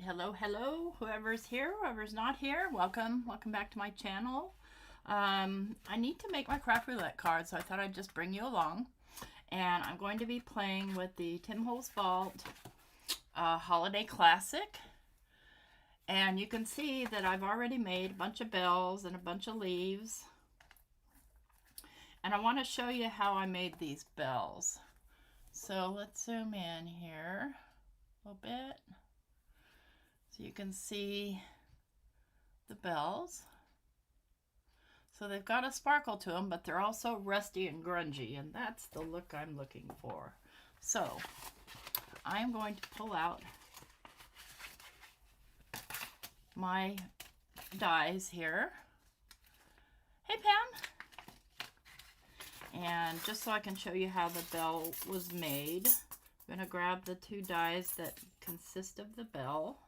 Hello, hello, whoever's here, whoever's not here, welcome back to my channel. I need to make my craft roulette card, so I thought I'd just bring you along. And I'm going to be playing with the Tim Holtz Vault Holiday Classic. And you can see that I've already made a bunch of bells and a bunch of leaves. And I want to show you how I made these bells. So let's zoom in here a little bit. So you can see the bells. So they've got a sparkle to them, but they're also rusty and grungy, and that's the look I'm looking for. So I'm going to pull out my dies here. Hey, Pam! And just so I can show you how the bell was made, I'm going to grab the two dies that consist of the bell.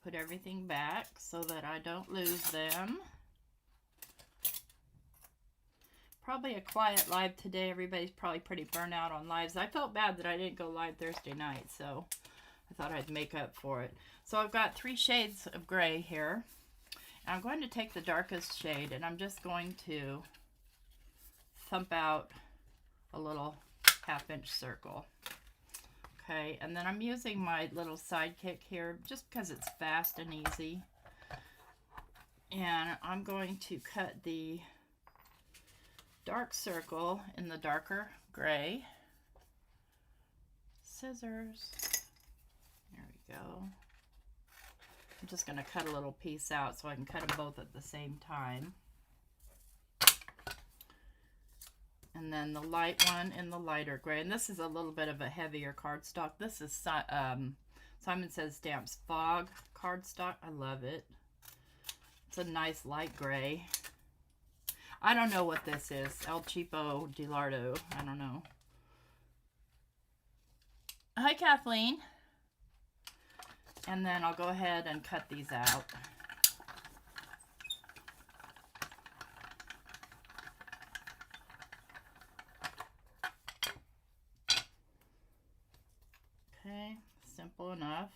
Put everything back so that I don't lose them. Probably a quiet live today. Everybody's probably pretty burnt out on lives. I felt bad that I didn't go live Thursday night, so I thought I'd make up for it. So I've got 3 shades of gray here. And I'm going to take the darkest shade and I'm just going to thump out a little 1/2-inch circle. Okay, and then I'm using my little sidekick here just because it's fast and easy. And I'm going to cut the dark circle in the darker gray. Scissors. There we go. I'm just going to cut a little piece out so I can cut them both at the same time. And then the light one in the lighter gray. And this is a little bit of a heavier cardstock. This is Simon Says Stamps Fog cardstock. I love it. It's a nice light gray. I don't know what this is. El Cheapo Delardo. I don't know. Hi, Kathleen. And then I'll go ahead and cut these out. Okay, simple enough.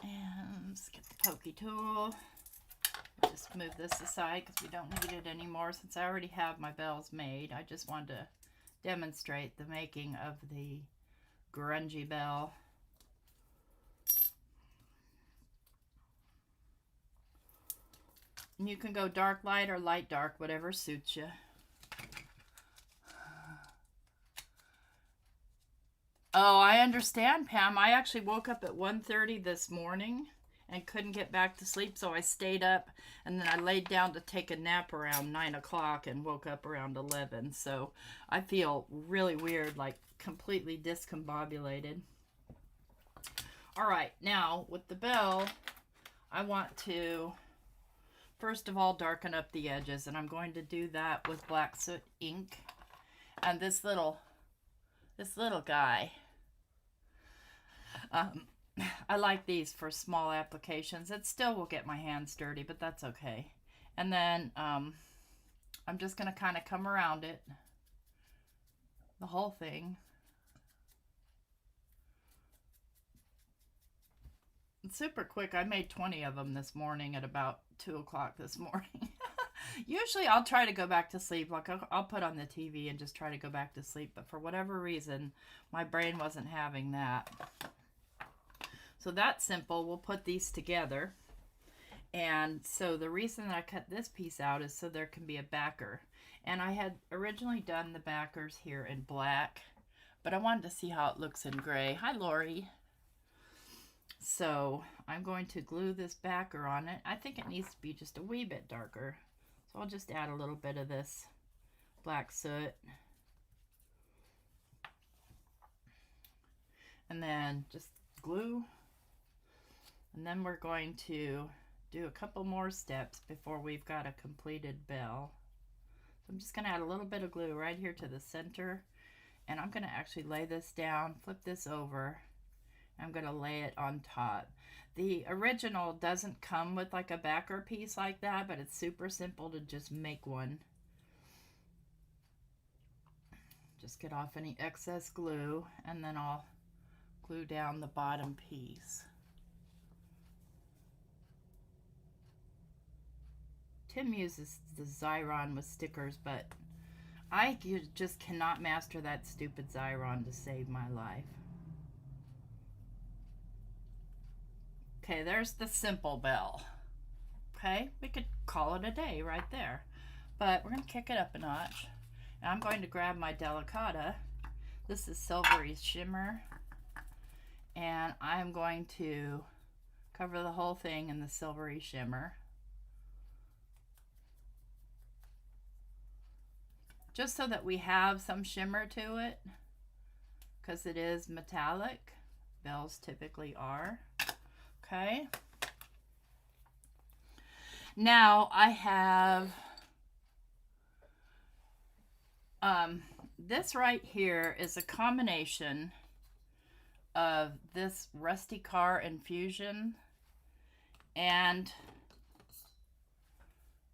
And let's get the pokey tool. Just move this aside because we don't need it anymore since I already have my bells made. I just wanted to demonstrate the making of the grungy bell. And you can go dark light or light dark, whatever suits you. Oh, I understand, Pam. I actually woke up at 1:30 this morning and couldn't get back to sleep, so I stayed up, and then I laid down to take a nap around 9 o'clock and woke up around 11. So I feel really weird, like completely discombobulated. All right, now with the bell, I want to, first of all, darken up the edges, and I'm going to do that with black soot ink. And this little guy, I like these for small applications. It still will get my hands dirty, but that's okay. And then I'm just going to kind of come around it, the whole thing. It's super quick. I made 20 of them this morning at about 2 o'clock this morning. Usually I'll try to go back to sleep. Like I'll put on the TV and just try to go back to sleep. But for whatever reason, my brain wasn't having that. So that's simple. We'll put these together. And so the reason that I cut this piece out is so there can be a backer. And I had originally done the backers here in black, but I wanted to see how it looks in gray. Hi, Lori. So I'm going to glue this backer on it. I think it needs to be just a wee bit darker. So I'll just add a little bit of this black soot. And then just glue. And then we're going to do a couple more steps before we've got a completed bell. So I'm just going to add a little bit of glue right here to the center. And I'm going to actually lay this down, flip this over. I'm going to lay it on top. The original doesn't come with like a backer piece like that, but it's super simple to just make one. Just get off any excess glue, and then I'll glue down the bottom piece. Tim uses the Xyron with stickers, but I just cannot master that stupid Xyron to save my life. Okay, there's the simple bell. Okay, we could call it a day right there. But we're going to kick it up a notch. And I'm going to grab my Delicata. This is Silvery Shimmer. And I'm going to cover the whole thing in the Silvery Shimmer. Just so that we have some shimmer to it, because it is metallic. Bells typically are. Okay. Now I have this right here is a combination of this Rusty Car Infusion and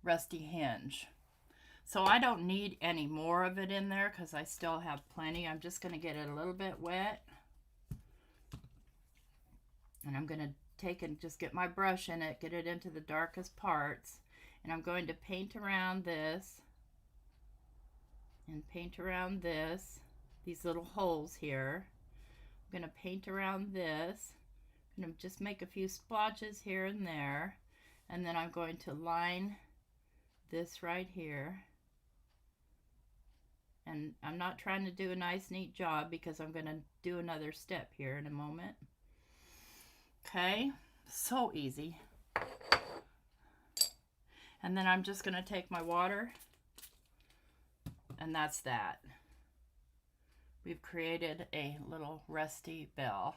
Rusty Hinge. So I don't need any more of it in there because I still have plenty. I'm just going to get it a little bit wet. And I'm going to take and just get my brush in it, get it into the darkest parts. And I'm going to paint around this. And paint around this. These little holes here. I'm going to paint around this. I'm going to just make a few splotches here and there. And then I'm going to line this right here. And I'm not trying to do a nice neat job because I'm going to do another step here in a moment. Okay, so easy. And then I'm just going to take my water, and that's that. We've created a little rusty bell.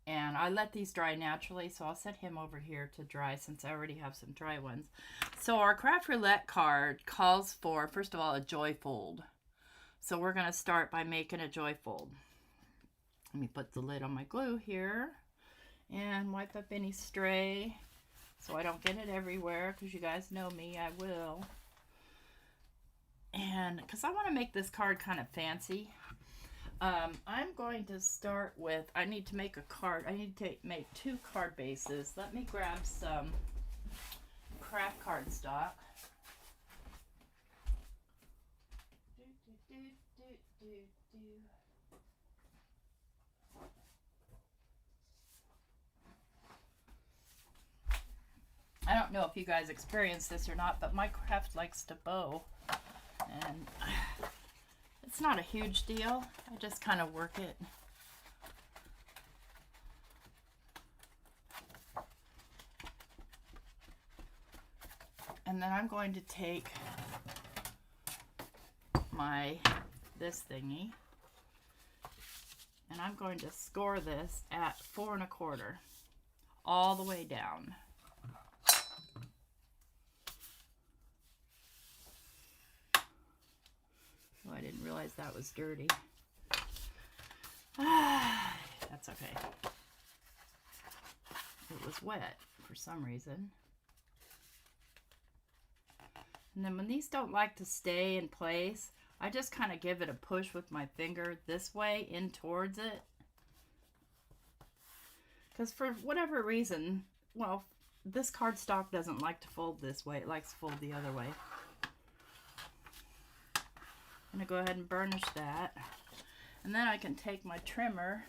And I let these dry naturally, so I'll set him over here to dry since I already have some dry ones. So our Craft Roulette card calls for, first of all, a joy fold. So we're going to start by making a joy fold. Let me put the lid on my glue here and wipe up any stray so I don't get it everywhere, because you guys know me, I will. And because I want to make this card kind of fancy, I'm going to start with, I need to make a card. I need to make 2 card bases. Let me grab some craft cardstock. I don't know if you guys experience this or not, but my craft likes to bow. And it's not a huge deal. I just kind of work it. And then I'm going to take this thingy, and I'm going to score this at 4 1/4 all the way down. Oh, I didn't realize that was dirty. That's okay. It was wet for some reason. And then when these don't like to stay in place, I just kind of give it a push with my finger this way in towards it. Because for whatever reason, well, this cardstock doesn't like to fold this way. It likes to fold the other way. I'm going to go ahead and burnish that. And then I can take my trimmer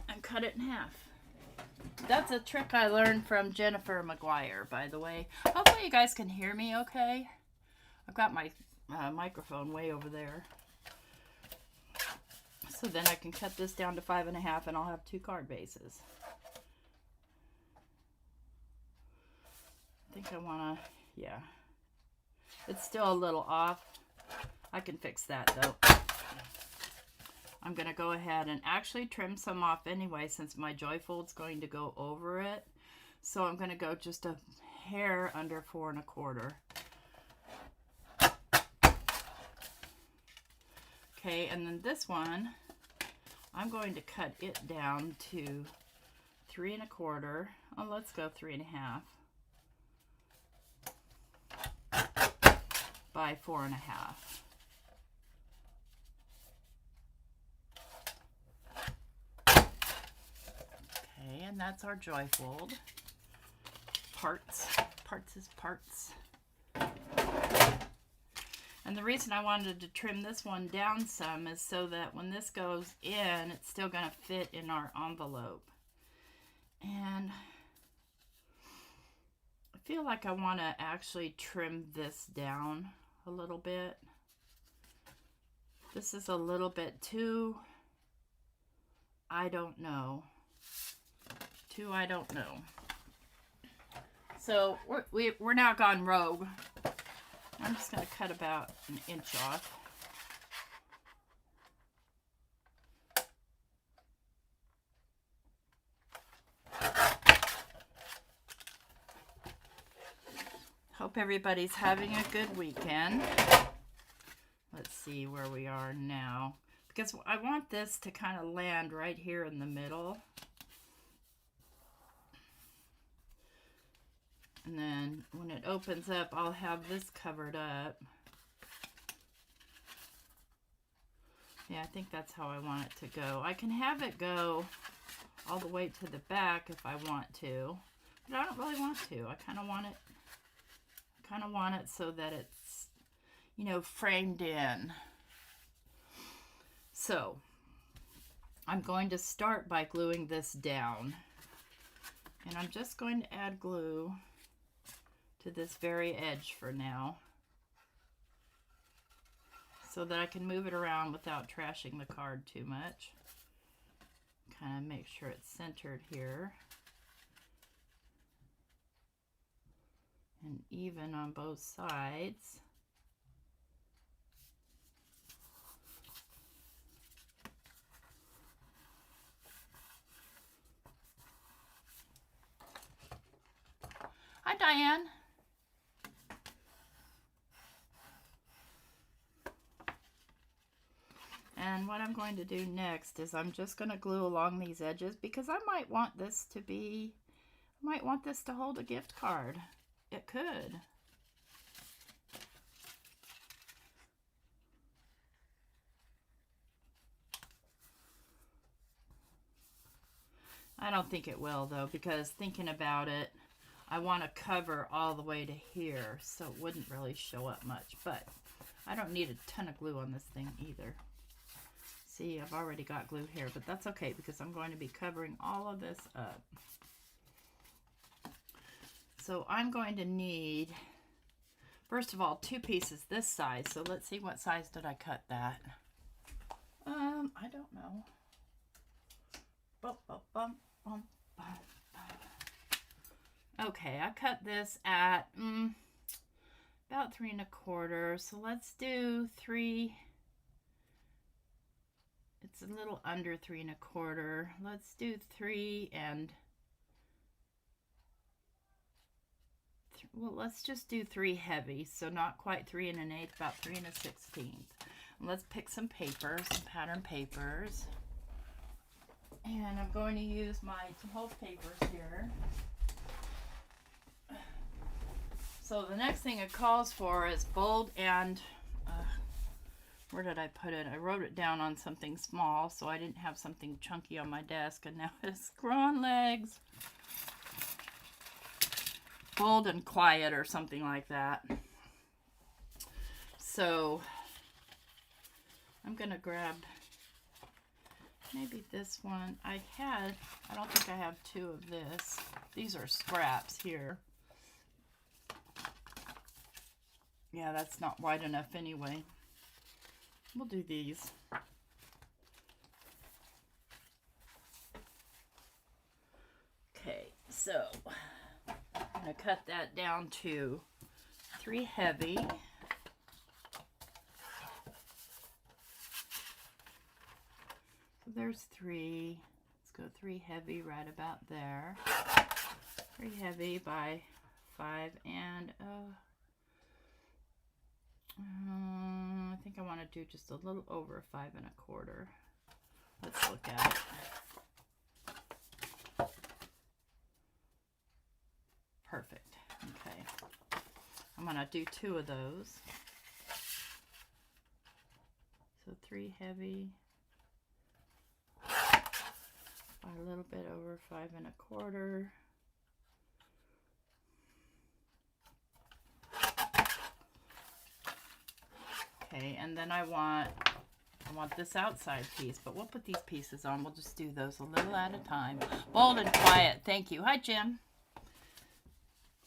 and cut it in half. That's a trick I learned from Jennifer McGuire, by the way. Hopefully you guys can hear me okay. I've got my microphone way over there. So then I can cut this down to 5 1/2 and I'll have 2 card bases. I think I want to, yeah. It's still a little off. I can fix that though. I'm going to go ahead and actually trim some off anyway since my joy fold's going to go over it. So I'm going to go just a hair under 4 1/4. Okay, and then this one, I'm going to cut it down to 3 1/4. Oh, let's go 3 1/2 by 4 1/2. And that's our joyfold. Parts. Parts is parts. And the reason I wanted to trim this one down some is so that when this goes in, it's still going to fit in our envelope. And I feel like I want to actually trim this down a little bit. This is a little bit too, I don't know. I don't know. So we're now gone rogue. I'm just going to cut about an inch off. Hope everybody's having a good weekend. Let's see where we are now. Because I want this to kind of land right here in the middle. And then when it opens up, I'll have this covered up. Yeah, I think that's how I want it to go. I can have it go all the way to the back if I want to, but I don't really want to. I kind of want it so that it's, you know, framed in. So I'm going to start by gluing this down, and I'm just going to add glue to this very edge for now, so that I can move it around without trashing the card too much. Kind of make sure it's centered here and even on both sides. Hi, Diane. And what I'm going to do next is I'm just going to glue along these edges, because I might want this to be, I might want this to hold a gift card. It could. I don't think it will though, because thinking about it, I want to cover all the way to here, so it wouldn't really show up much, but I don't need a ton of glue on this thing either. See, I've already got glue here, but that's okay because I'm going to be covering all of this up. So I'm going to need, first of all, 2 pieces this size. So let's see, what size did I cut that? I don't know. Bum, bum, bum, bum, bum, bum. Okay, I cut this at about 3 1/4. So let's do 3. It's a little under 3 1/4. Let's do 3 and well, let's just do 3 heavy. So not quite 3 1/8, about 3 1/16. And let's pick some paper, some pattern papers. And I'm going to use my Holtz papers here. So the next thing it calls for is bold and where did I put it? I wrote it down on something small, so I didn't have something chunky on my desk, and now it's crayon legs. Bold and quiet or something like that. So I'm going to grab maybe this one. I don't think I have 2 of this. These are scraps here. Yeah, that's not wide enough anyway. We'll do these. Okay, so I'm going to cut that down to 3 heavy. So there's 3. Let's go 3 heavy right about there. 3 heavy by 5 and I think I want to do just a little over 5 1/4. Let's look at it. Perfect. Okay. I'm going to do 2 of those. So 3 heavy by a little bit over over 5 1/4. Okay, and then I want this outside piece, but we'll put these pieces on. We'll just do those a little at a time. Bold and quiet. Thank you. Hi, Jim.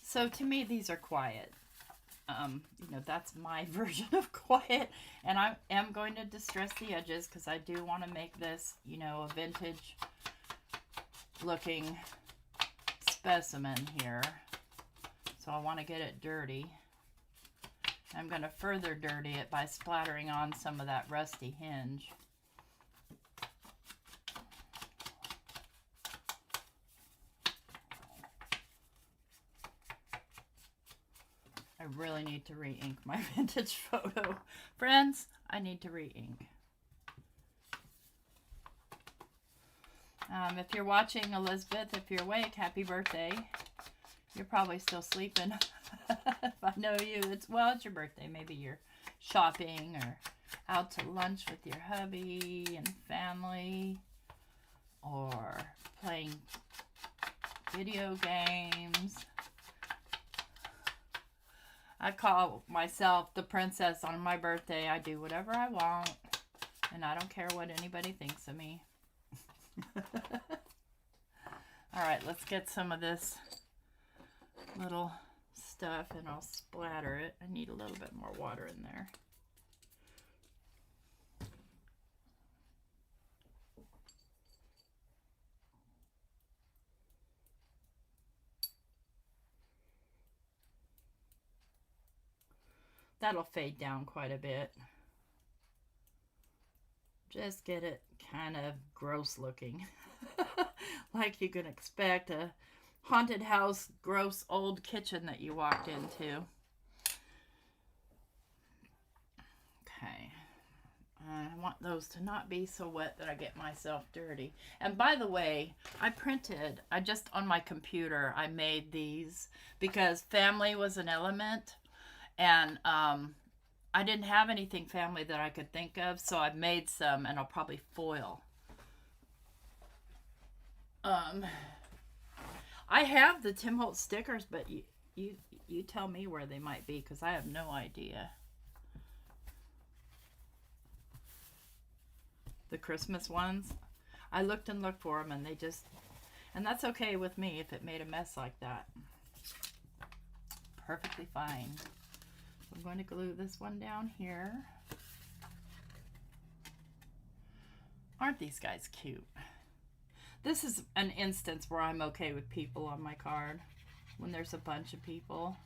So to me, these are quiet. You know, that's my version of quiet. And I am going to distress the edges because I do want to make this, you know, a vintage looking specimen here. So I want to get it dirty. I'm going to further dirty it by splattering on some of that rusty hinge. I really need to re-ink my vintage photo. Friends, I need to re-ink. If you're watching, Elizabeth, if you're awake, happy birthday. You're probably still sleeping. If I know you, it's your birthday. Maybe you're shopping or out to lunch with your hubby and family, or playing video games. I call myself the princess on my birthday. I do whatever I want, and I don't care what anybody thinks of me. All right, let's get some of this little stuff and I'll splatter it. I need a little bit more water in there. That'll fade down quite a bit. Just get it kind of gross looking. Like you can expect a haunted house, gross old kitchen that you walked into. Okay. I want those to not be so wet that I get myself dirty. And by the way, I just on my computer, I made these because family was an element. And I didn't have anything family that I could think of, so I've made some, and I'll probably foil. I have the Tim Holtz stickers, but you tell me where they might be, because I have no idea. The Christmas ones, I looked and looked for them, and and that's okay with me if it made a mess like that. Perfectly fine. I'm going to glue this one down here. Aren't these guys cute? This is an instance where I'm okay with people on my card. When there's a bunch of people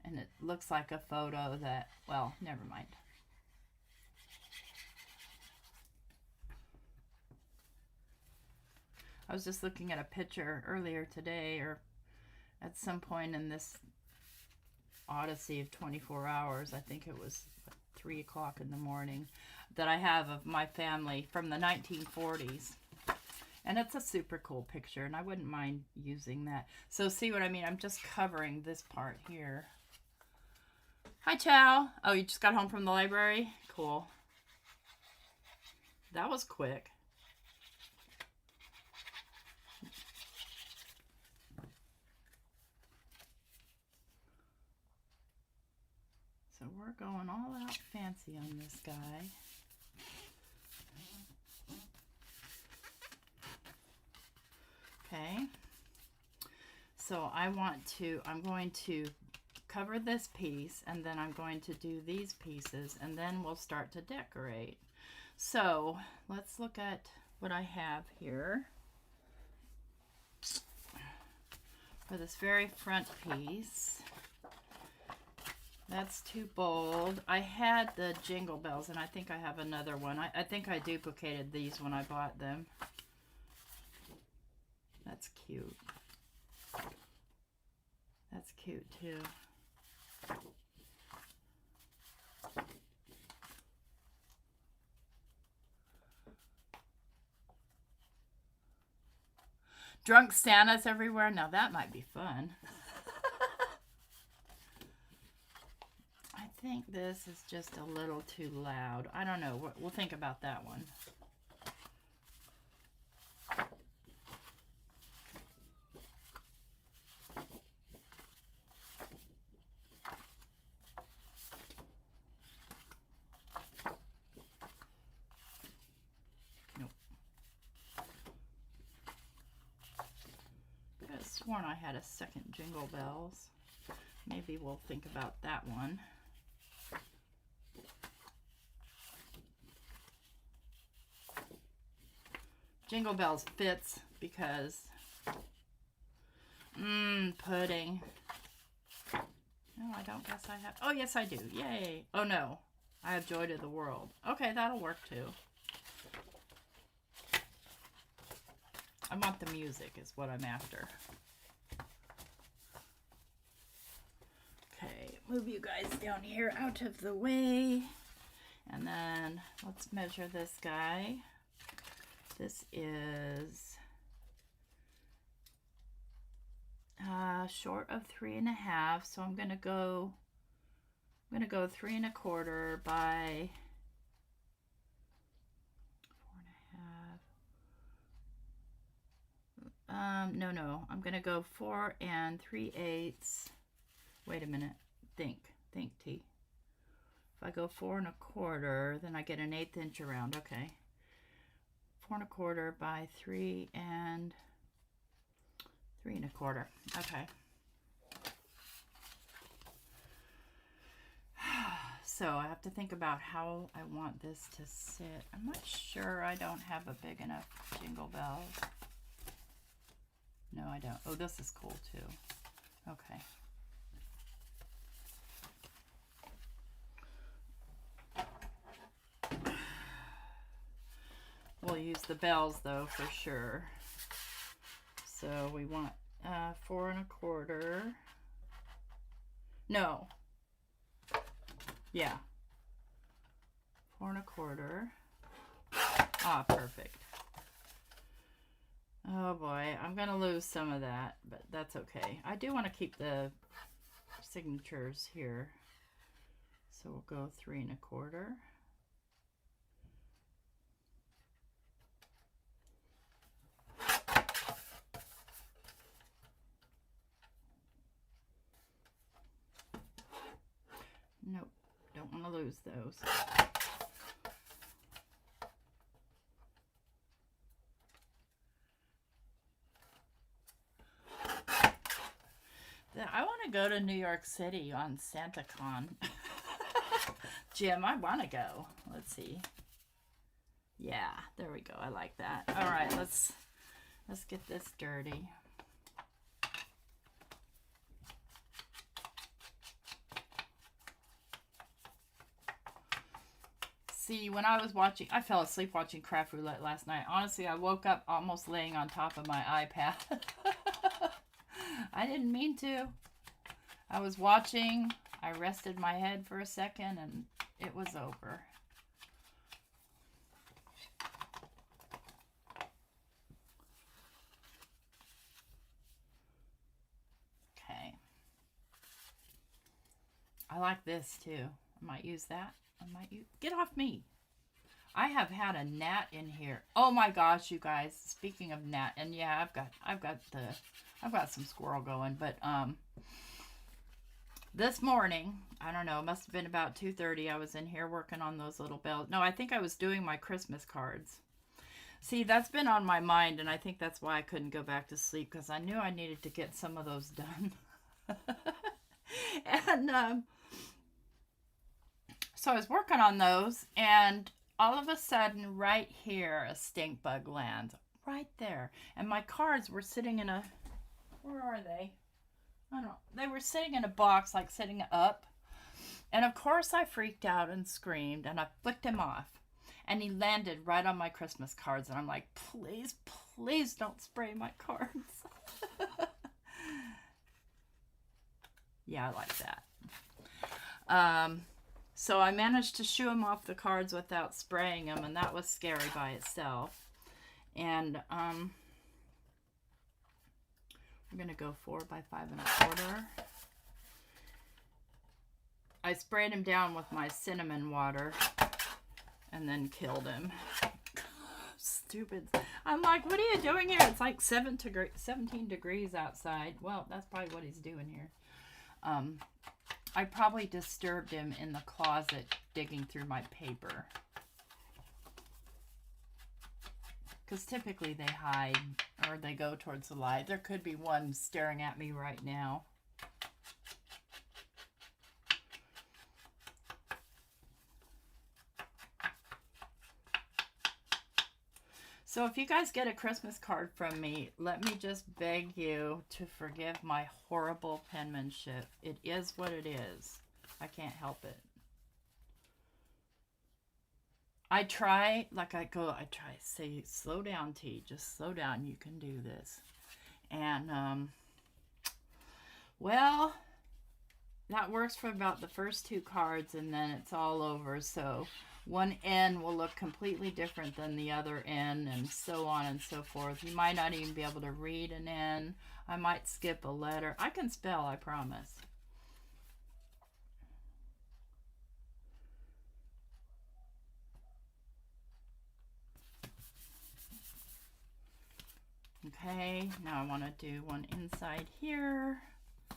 and it looks like a photo that, well, never mind. I was just looking at a picture earlier today, or at some point in this odyssey of 24 hours, I think it was 3 o'clock in the morning, that I have of my family from the 1940s. And it's a super cool picture, and I wouldn't mind using that. So see what I mean? I'm just covering this part here. Hi, Chow. Oh, you just got home from the library? Cool. That was quick. So we're going all out fancy on this guy. Okay. So I'm going to cover this piece, and then I'm going to do these pieces, and then we'll start to decorate. So let's look at what I have here. For this very front piece. That's too bold. I had the Jingle Bells, and I think I have another one. I think I duplicated these when I bought them. That's cute. That's cute too. Drunk Santas everywhere. Now that might be fun. I think this is just a little too loud. I don't know. We'll think about that one. sworn I had a second Jingle Bells. Maybe we'll think about that one. Jingle Bells fits because pudding. No, I don't guess I have. Oh, yes, I do. Yay. Oh, no. I have Joy to the World. Okay, that'll work too. I want the music is what I'm after. Okay, move you guys down here out of the way. And then let's measure this guy. This is short of 3.5, so I'm gonna go 3 1/4 by 4.5. No, I'm gonna go 4 3/8. Wait a minute. Think, T. If I go 4 1/4, then I get an 1/8 inch around. Okay. 4 1/4 by 3 1/4. Okay. So I have to think about how I want this to sit. I'm not sure. I don't have a big enough Jingle Bells. No, I don't. Oh, this is cool too. Okay. We'll use the bells though for sure. So we want 4 1/4. No. Yeah. 4 1/4. Ah, perfect. Oh boy, I'm gonna lose some of that, but that's okay. I do want to keep the signatures here. So we'll go 3 1/4. Nope, don't want to lose those. I want to go to New York City on SantaCon. Jim, I want to go. Let's see. Yeah, there we go. I like that. All right, let's get this dirty. See, when I was watching, I fell asleep watching Craft Roulette last night. Honestly, I woke up almost laying on top of my iPad. I didn't mean to. I was watching, I rested my head for a second, and it was over. Okay. I like this too. I might use that. Get off me. I have had a gnat in here. Oh my gosh, you guys. Speaking of gnat, and yeah, I've got some squirrel going, but this morning, I don't know, it must have been about 2:30. I was in here working on those little bells. No, I think I was doing my Christmas cards. See, that's been on my mind, and I think that's why I couldn't go back to sleep, because I knew I needed to get some of those done. And so I was working on those, and all of a sudden, right here, a stink bug lands. Right there. And my cards were sitting in a... Where are they? I don't know. They were sitting in a box, like sitting up. And of course, I freaked out and screamed, and I flicked him off. And he landed right on my Christmas cards. And I'm like, please, please don't spray my cards. Yeah, I like that. So I managed to shoo him off the cards without spraying them, and that was scary by itself. And we're going to go 4 by 5 1/4. I sprayed him down with my cinnamon water and then killed him. Stupid. I'm like, what are you doing here? It's like 17 degrees outside. Well, that's probably what he's doing here. I probably disturbed him in the closet digging through my paper. Because typically they hide, or or they go towards the light. There could be one staring at me right now. So if you guys get a Christmas card from me, let me just beg you to forgive my horrible penmanship. It is what it is. I can't help it. I try, like I try to say, slow down, T. Just slow down. You can do this. And, well, that works for about the first 2 cards, and then it's all over. So one N will look completely different than the other N, and so on and so forth. You might not even be able to read an N. I might skip a letter. I can spell, I promise. Okay, now I want to do one inside here. I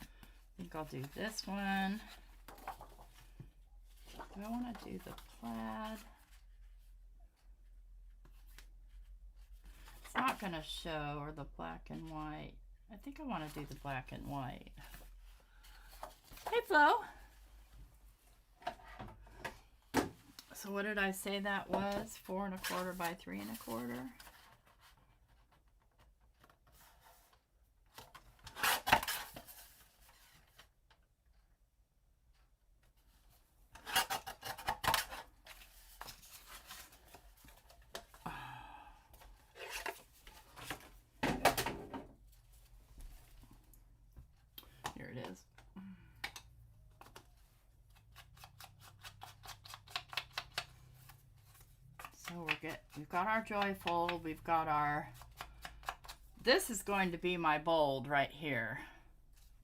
think I'll do this one. Do I want to do the plaid? It's not going to show, or the black and white. I think I want to do the black and white. Hey, Flo. So what did I say that was? 4 1/4 by 3 1/4. We've got our joyful, we've got our, this is going to be my bold right here,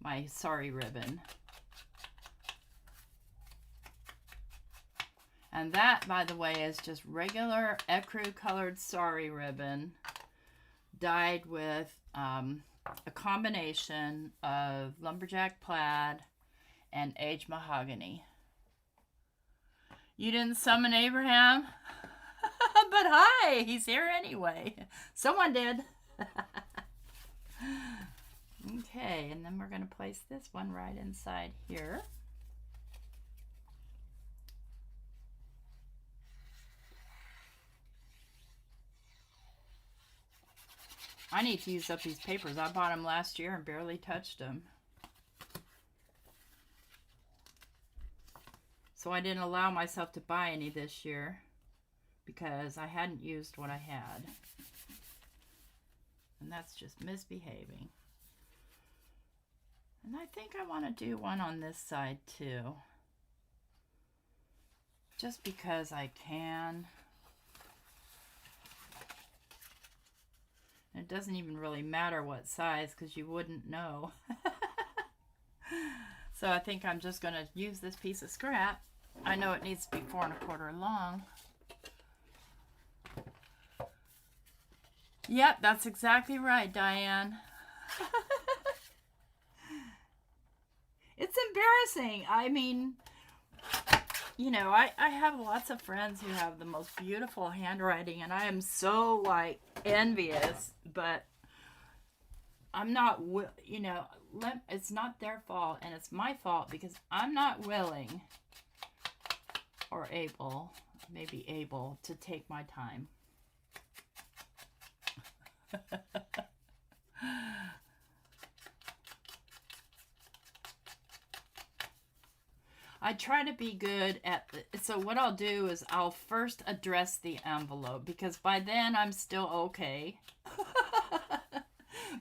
my sorry ribbon. And that, by the way, is just regular ecru colored sorry ribbon dyed with a combination of lumberjack plaid and aged mahogany. You didn't summon Abraham? But hi, he's here anyway. Someone did. Okay, and then we're going to place this one right inside here. I need to use up these papers. I bought them last year and barely touched them. So I didn't allow myself to buy any this year, because I hadn't used what I had. And that's just misbehaving. And I think I want to do one on this side too. Just because I can. And it doesn't even really matter what size, because you wouldn't know. So I think I'm just going to use this piece of scrap. I know it needs to be 4 1/4 long. Yep, that's exactly right, Diane. It's embarrassing. I mean, you know, I have lots of friends who have the most beautiful handwriting, and I am so, like, envious, but I'm not, you know, it's not their fault, and it's my fault because I'm not willing or able, maybe able, to take my time. I try to be good at so what I'll do is I'll first address the envelope, because by then I'm still okay.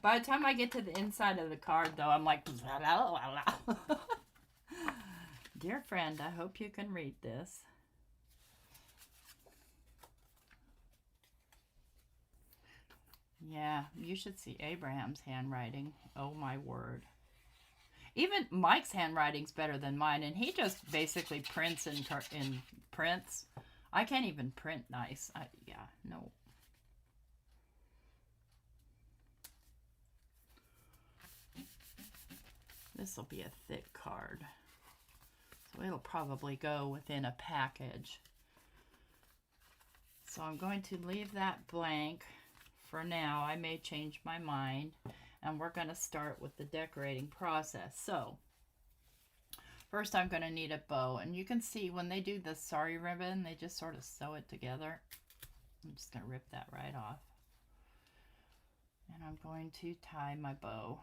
By the time I get to the inside of the card, though, I'm like, dear friend, I hope you can read this. Yeah, you should see Abraham's handwriting. Oh my word. Even Mike's handwriting's better than mine, and he just basically prints in prints. I can't even print nice. Yeah, no. This will be a thick card, so it'll probably go within a package. So I'm going to leave that blank for now. I may change my mind, and we're going to start with the decorating process. So first I'm going to need a bow, and you can see when they do the sari ribbon, they just sort of sew it together. I'm just going to rip that right off. And I'm going to tie my bow-ish.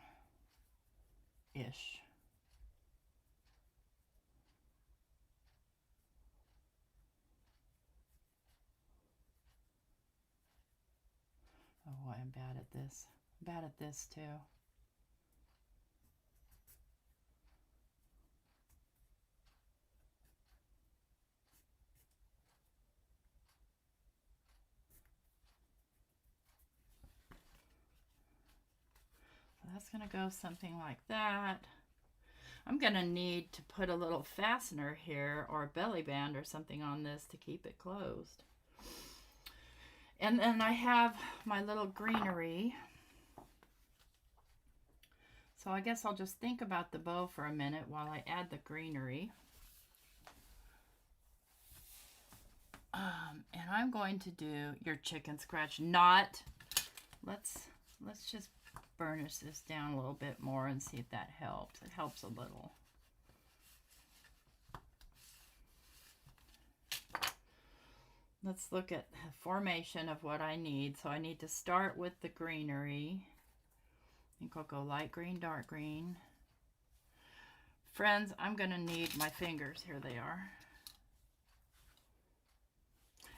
Oh, I'm bad at this. I'm bad at this too. So that's going to go something like that. I'm going to need to put a little fastener here or a belly band or something on this to keep it closed. And then I have my little greenery. So I guess I'll just think about the bow for a minute while I add the greenery. And I'm going to do your chicken scratch knot. Let's just burnish this down a little bit more and see if that helps. It helps a little. Let's look at the formation of what I need. So I need to start with the greenery. I think I'll go light green, dark green. Friends, I'm going to need my fingers. Here they are.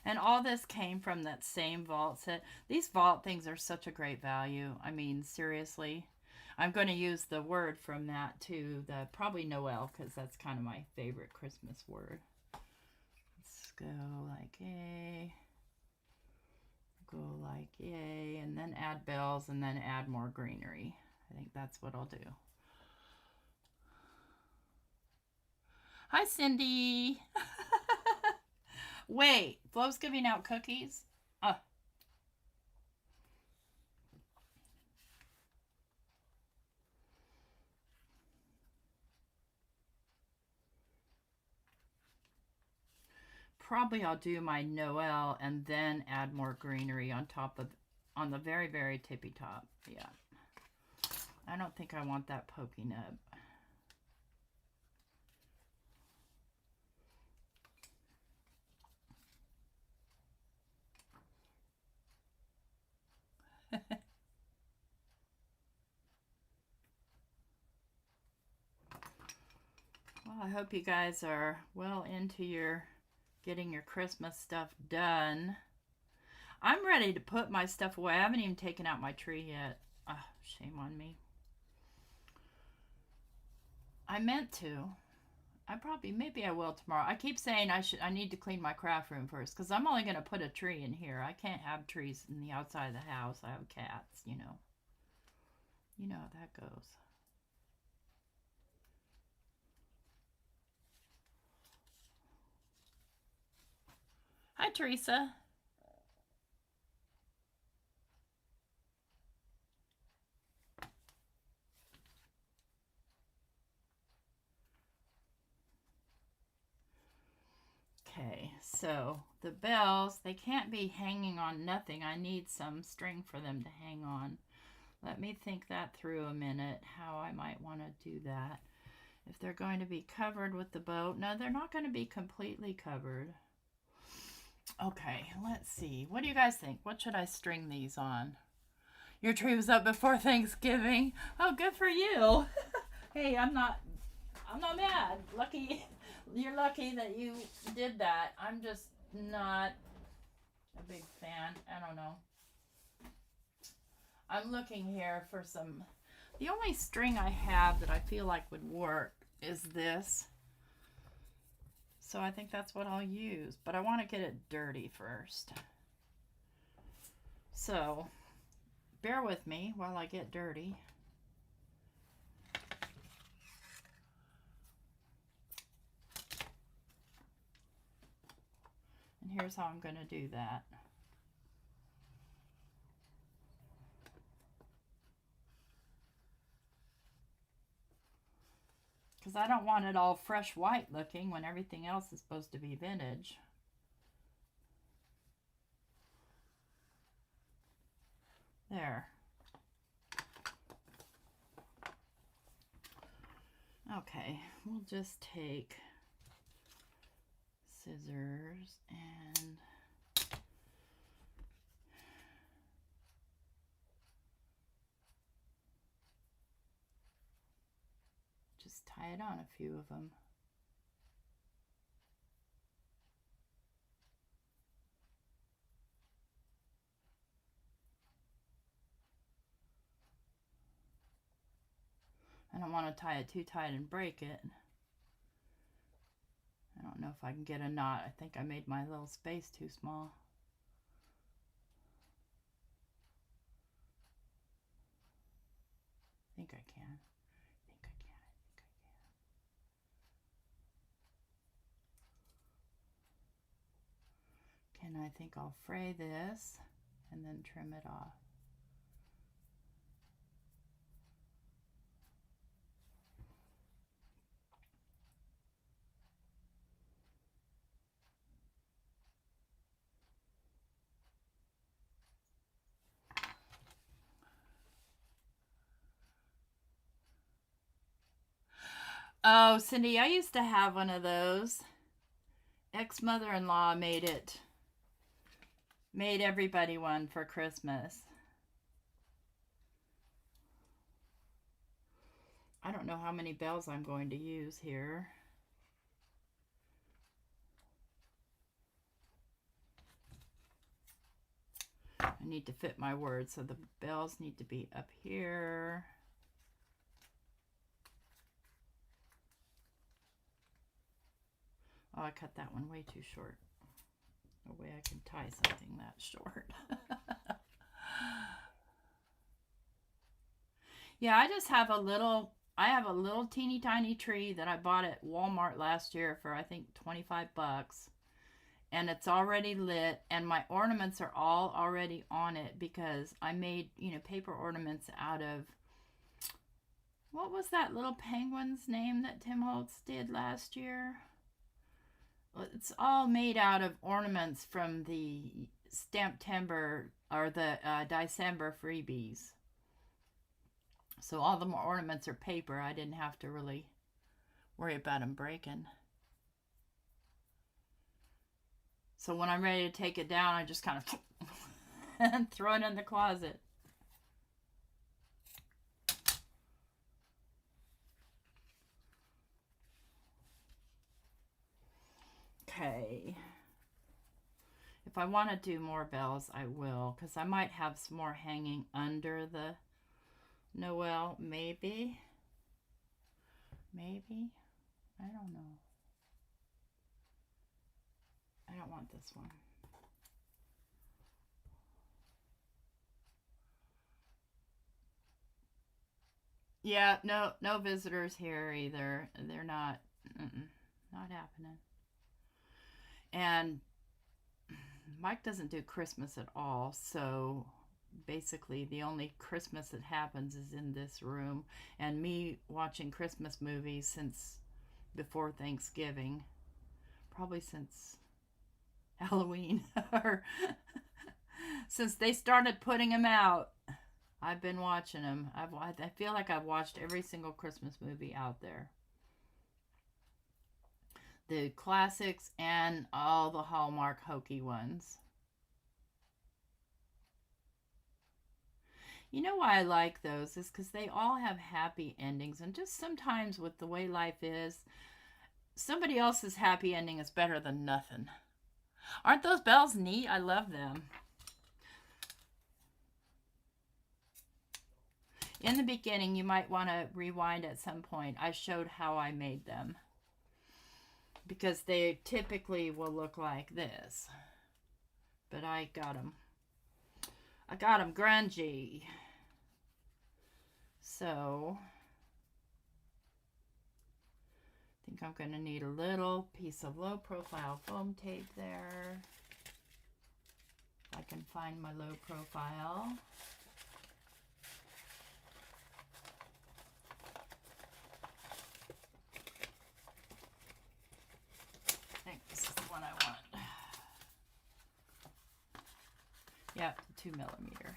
And all this came from that same vault set. These vault things are such a great value. I mean, seriously. I'm going to use the word from that too. Probably Noel, because that's kind of my favorite Christmas word. Let's go like A. Go like A. And then add bells and then add more greenery. I think that's what I'll do. Hi, Cindy. Wait, Flo's giving out cookies? Probably I'll do my Noel and then add more greenery on top of, on the very, very tippy top. Yeah. I don't think I want that poking up. Well, I hope you guys are well into your getting your Christmas stuff done. I'm ready to put my stuff away. I haven't even taken out my tree yet. Oh, shame on me. I meant to. Maybe I will tomorrow. I keep saying I need to clean my craft room first because I'm only going to put a tree in here. I can't have trees in the outside of the house. I have cats, you know. You know how that goes. Hi, Teresa. Okay, so the bells, they can't be hanging on nothing. I need some string for them to hang on. Let me think that through a minute, how I might want to do that. If they're going to be covered with the bow. No, they're not going to be completely covered. Okay, let's see. What do you guys think? What should I string these on? Your tree was up before Thanksgiving. Oh, good for you. Hey, I'm not mad. You're lucky that you did that. I'm just not a big fan. I don't know. I'm looking here for some. The only string I have that I feel like would work is this. So I think that's what I'll use. But I want to get it dirty first. So bear with me while I get dirty. And here's how I'm going to do that. Because I don't want it all fresh white looking when everything else is supposed to be vintage. There. Okay, we'll just take scissors and just tie it on a few of them. I don't want to tie it too tight and break it. I don't know if I can get a knot. I think I made my little space too small. I think I can. I think I can. I think I'll fray this and then trim it off. Oh, Cindy, I used to have one of those. Ex-mother-in-law made everybody one for Christmas. I don't know how many bells I'm going to use here. I need to fit my words, so the bells need to be up here. Oh, I cut that one way too short. No way I can tie something that short. Yeah, I just have a little teeny tiny tree that I bought at Walmart last year for I think 25 bucks. And it's already lit, and my ornaments are all already on it because I made, paper ornaments out of, what was that little penguin's name that Tim Holtz did last year? It's all made out of ornaments from the Stamptember or the December freebies. So all the more ornaments are paper. I didn't have to really worry about them breaking. So when I'm ready to take it down, I just kind of and throw it in the closet. Okay. If I want to do more bells, I will, because I might have some more hanging under the Noel, maybe. Maybe. I don't know. I don't want this one. Yeah, no visitors here either. They're not happening. And Mike doesn't do Christmas at all, so basically the only Christmas that happens is in this room, and me watching Christmas movies since before Thanksgiving, probably since Halloween or since they started putting them out. I've been watching them. I feel like I've watched every single Christmas movie out there. The classics and all the Hallmark hokey ones. You know why I like those is because they all have happy endings, and just sometimes with the way life is, somebody else's happy ending is better than nothing. Aren't those bells neat? I love them. In the beginning, you might want to rewind at some point. I showed how I made them, because they typically will look like this. But I got them grungy. So I think I'm going to need a little piece of low profile foam tape there. If I can find my low profile. I think this is the one I want. Yeah, 2 millimeter.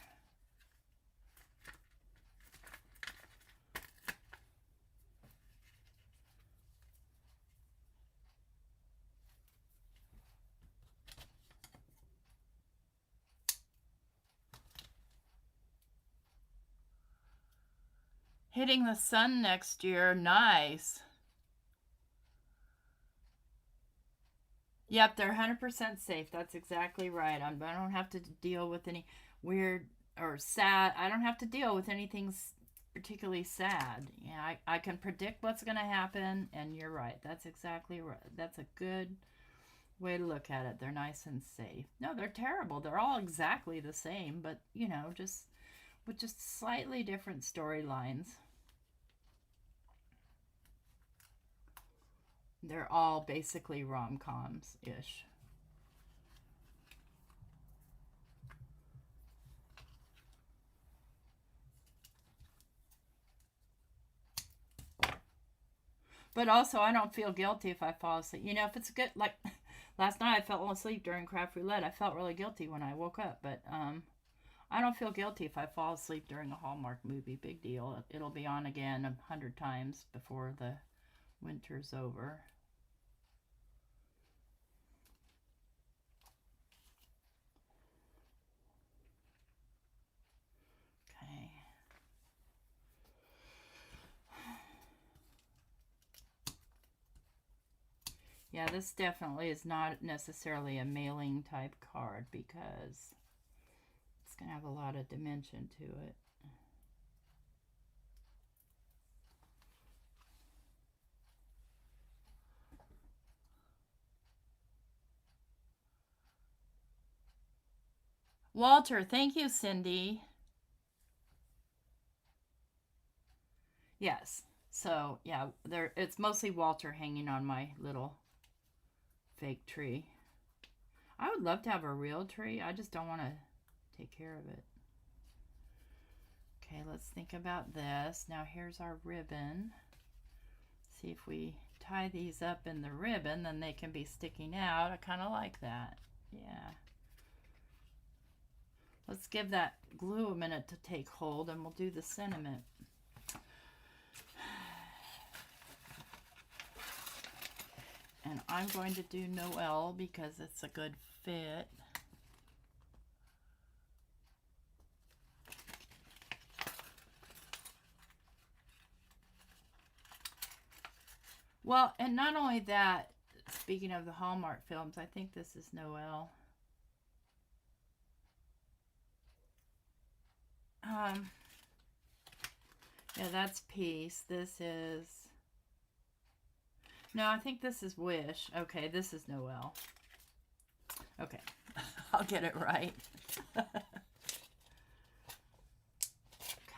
Hitting the sun next year. Nice. Yep, they're 100% safe. That's exactly right. I don't have to deal with any weird or sad. I don't have to deal with anything particularly sad. Yeah, I can predict what's going to happen, and you're right. That's exactly right. That's a good way to look at it. They're nice and safe. No, they're terrible. They're all exactly the same, but, you know, just with just slightly different storylines. They're all basically rom-coms-ish. But also, I don't feel guilty if I fall asleep. You know, if it's good, like last night I fell asleep during craft roulette. I felt really guilty when I woke up, but I don't feel guilty if I fall asleep during a Hallmark movie. Big deal. It'll be on again 100 times before the winter's over. Okay. Yeah, this definitely is not necessarily a mailing type card because it's going to have a lot of dimension to it. Walter, thank you, Cindy. Yes. So, yeah, it's mostly Walter hanging on my little fake tree. I would love to have a real tree. I just don't want to take care of it. Okay, let's think about this. Now here's our ribbon. See if we tie these up in the ribbon, then they can be sticking out. I kind of like that. Yeah. Let's give that glue a minute to take hold, and we'll do the sentiment. And I'm going to do Noel because it's a good fit. Well, and not only that, speaking of the Hallmark films, I think this is Noel. Yeah, that's Peace. This is... No, I think this is Wish. Okay, this is Noel. Okay, I'll get it right. Okay,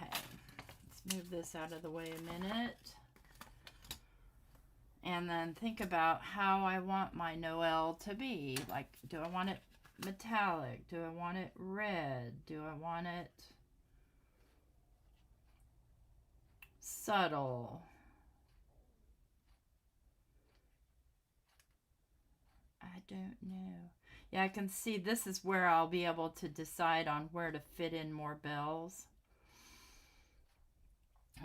let's move this out of the way a minute. And then think about how I want my Noel to be. Like, do I want it metallic? Do I want it red? Do I want it subtle? I don't know. Yeah, I can see this is where I'll be able to decide on where to fit in more bells.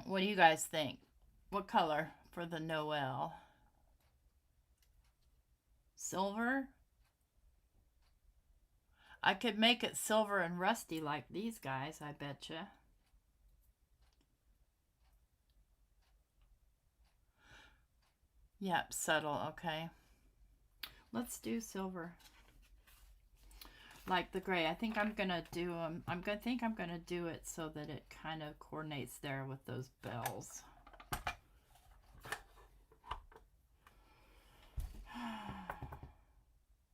What do you guys think? What color for the Noel? Silver? I could make it silver and rusty like these guys, I betcha. Yep, subtle, okay. Let's do silver. Like the gray. I think I'm gonna do them. I'm gonna do it so that it kind of coordinates there with those bells.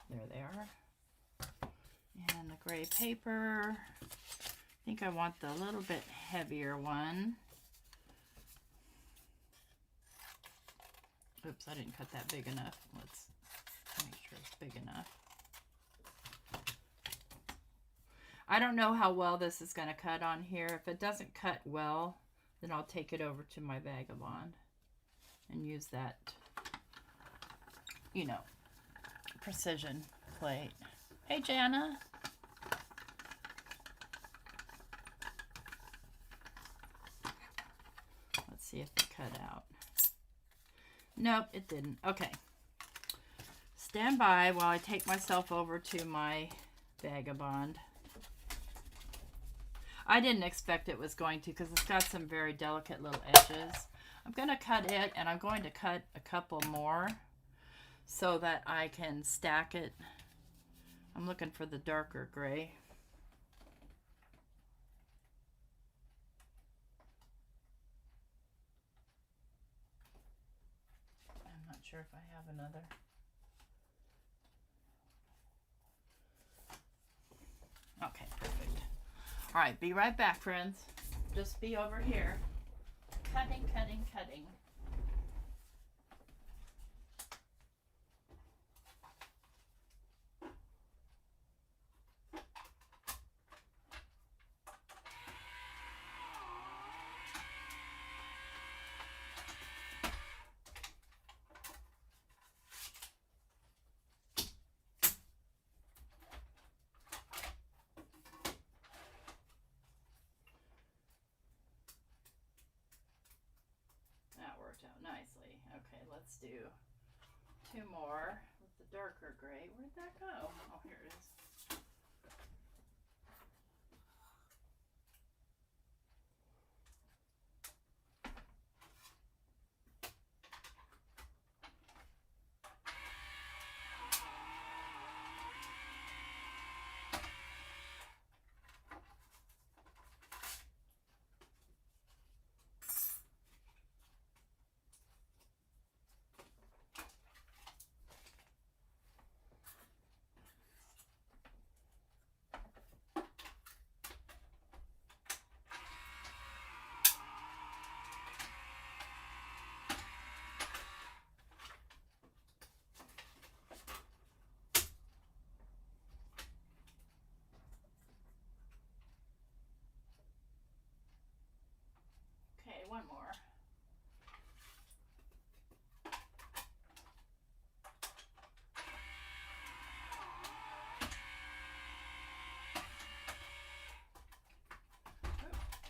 There they are. And the gray paper. I think I want the little bit heavier one. Oops, I didn't cut that big enough. Let's make sure it's big enough. I don't know how well this is going to cut on here. If it doesn't cut well, then I'll take it over to my Vagabond and use that, you know, precision plate. Hey, Jana. Let's see if it cut out. Nope, it didn't. Okay. Stand by while I take myself over to my Vagabond. I didn't expect it was going to, because it's got some very delicate little edges. I'm going to cut it, and I'm going to cut a couple more so that I can stack it. I'm looking for the darker gray. I'm not sure if I have another. Okay, perfect. All right, be right back, friends. Just be over here. Cutting, cutting, cutting. Out nicely. Okay, let's do 2 more with the darker gray. Where'd that go? Oh, here it is. Okay, one more.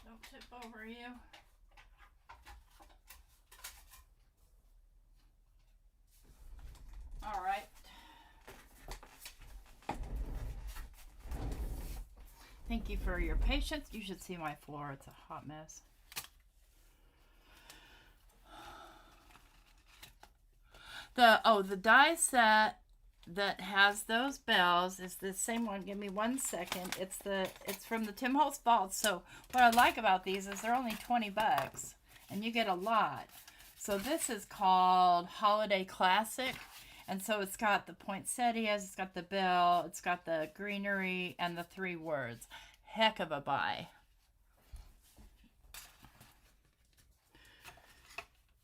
Don't tip over you. All right. Thank you for your patience. You should see my floor. It's a hot mess. The die set that has those bells is the same one. Give me 1 second. It's from the Tim Holtz vault. So what I like about these is they're only 20 bucks and you get a lot. So this is called Holiday Classic. And so it's got the poinsettias, it's got the bell, it's got the greenery, and the 3 words. Heck of a buy.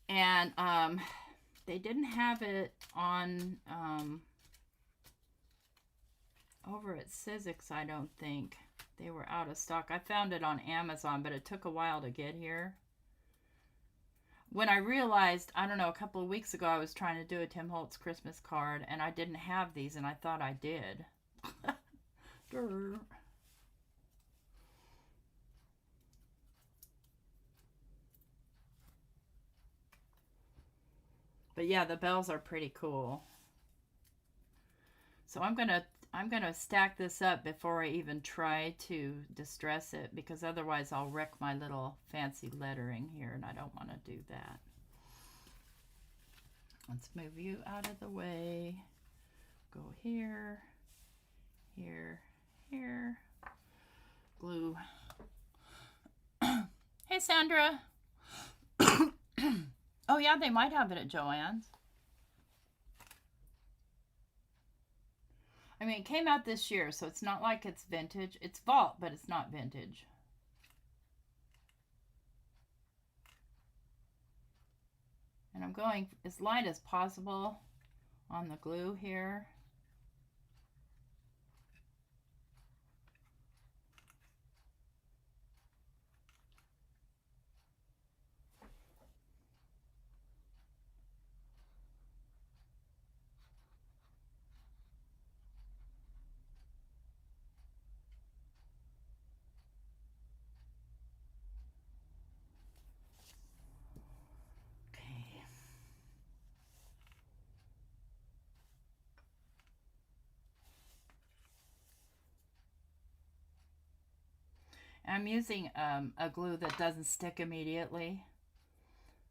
And they didn't have it on over at Sizzix, I don't think. They were out of stock. I found it on Amazon, but it took a while to get here. When I realized, I don't know, a couple of weeks ago, I was trying to do a Tim Holtz Christmas card, and I didn't have these, and I thought I did. But yeah, the bells are pretty cool. So I'm gonna stack this up before I even try to distress it, because otherwise I'll wreck my little fancy lettering here, and I don't want to do that. Let's move you out of the way. Go here, here, here. Glue. Hey, Sandra. Oh yeah, they might have it at Joann's. I mean, it came out this year, so it's not like it's vintage. It's vault, but it's not vintage. And I'm going as light as possible on the glue here. I'm using a glue that doesn't stick immediately,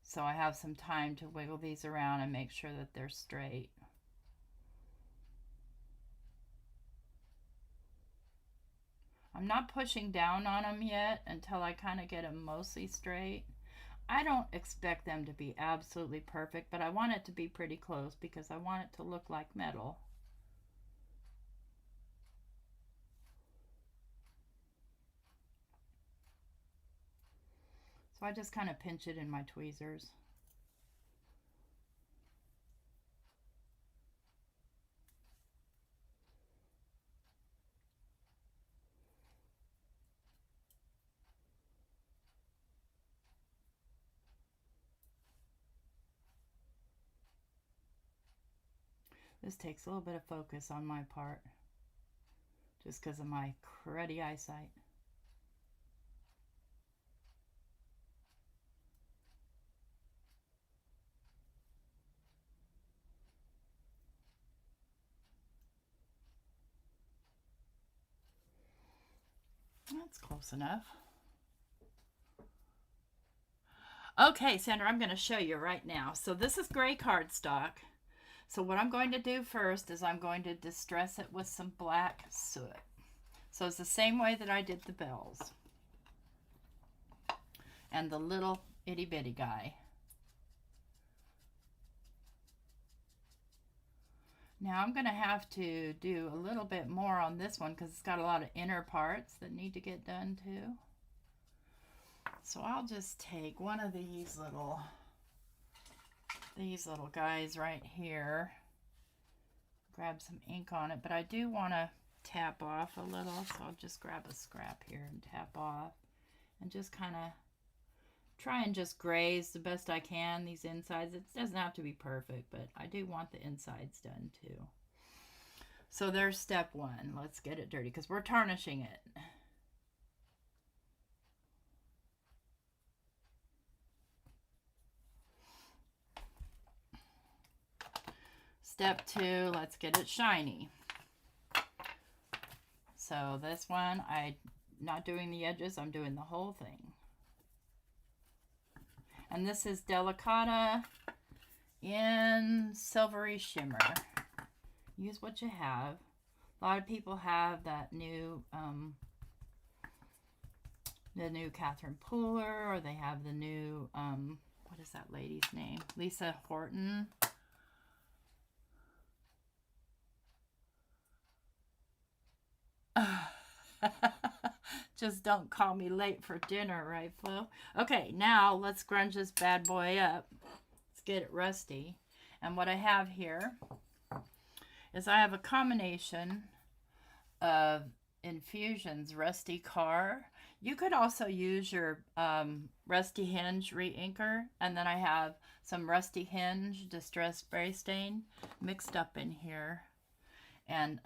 so I have some time to wiggle these around and make sure that they're straight. I'm not pushing down on them yet until I kind of get them mostly straight. I don't expect them to be absolutely perfect, but I want it to be pretty close because I want it to look like metal. So I just kind of pinch it in my tweezers. This takes a little bit of focus on my part, just because of my cruddy eyesight. That's close enough. Okay, Sandra, I'm going to show you right now. So this is gray cardstock. So what I'm going to do first is I'm going to distress it with some black soot. So it's the same way that I did the bells and the little itty bitty guy. Now I'm going to have to do a little bit more on this one because it's got a lot of inner parts that need to get done too. So I'll just take one of these little guys right here, grab some ink on it, but I do want to tap off a little, so I'll just grab a scrap here and tap off and just kind of try and just graze the best I can these insides. It doesn't have to be perfect, but I do want the insides done too. So there's step one. Let's get it dirty because we're tarnishing it. Step two, let's get it shiny. So this one, I'm not doing the edges, I'm doing the whole thing. And this is Delicata in Silvery Shimmer. Use what you have. A lot of people have that new, the new Catherine Pooler, or they have the new, what is that lady's name? Lisa Horton. Just don't call me late for dinner, right, Flo? Okay, now let's grunge this bad boy up. Let's get it rusty. And what I have here is I have a combination of Infusion's Rusty Car. You could also use your Rusty Hinge re-inker. And then I have some Rusty Hinge Distress Spray Stain mixed up in here. And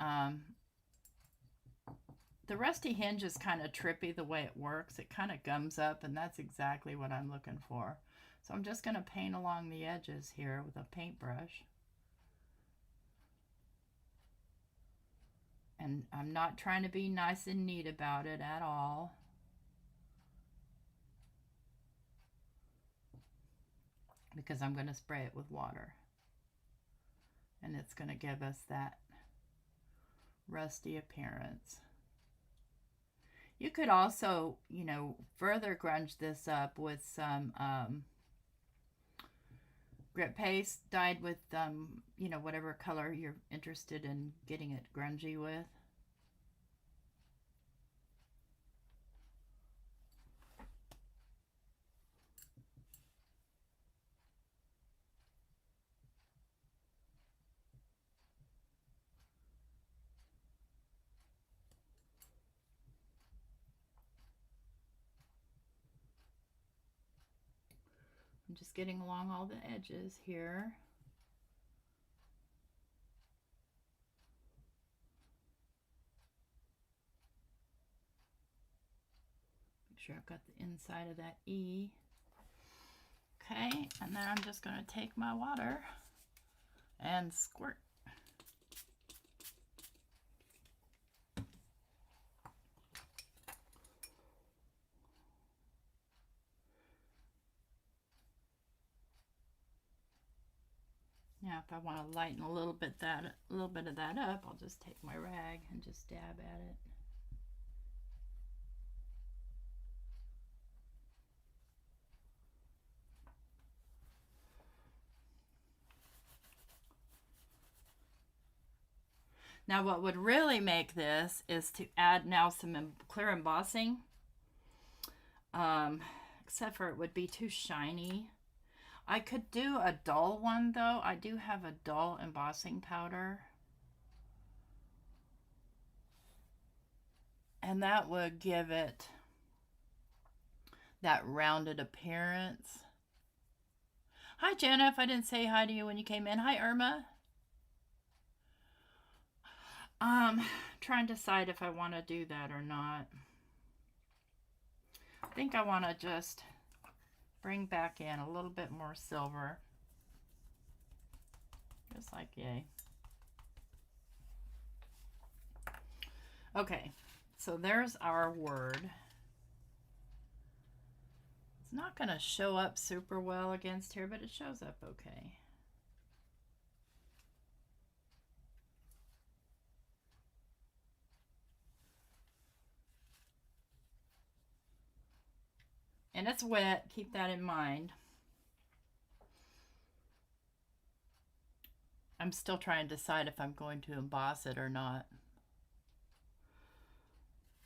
the Rusty Hinge is kind of trippy the way it works. It kind of gums up, and that's exactly what I'm looking for. So I'm just going to paint along the edges here with a paintbrush. And I'm not trying to be nice and neat about it at all. Because I'm going to spray it with water. And it's going to give us that rusty appearance. You could also, you know, further grunge this up with some grit paste dyed with, you know, whatever color you're interested in getting it grungy with. I'm just getting along all the edges here. Make sure I've got the inside of that E. Okay, and then I'm just going to take my water and squirt. Now if I want to lighten a little bit of that up, I'll just take my rag and just dab at it. Now what would really make this is to add now some clear embossing. Except for it would be too shiny. I could do a dull one though. I do have a dull embossing powder. And that would give it that rounded appearance. Hi Jenna, if I didn't say hi to you when you came in. Hi Irma. Trying to decide if I want to do that or not. I think I want to just bring back in a little bit more silver. Just like yay. Okay, so there's our word. It's not going to show up super well against here, but it shows up okay. And it's wet, keep that in mind. I'm still trying to decide if I'm going to emboss it or not.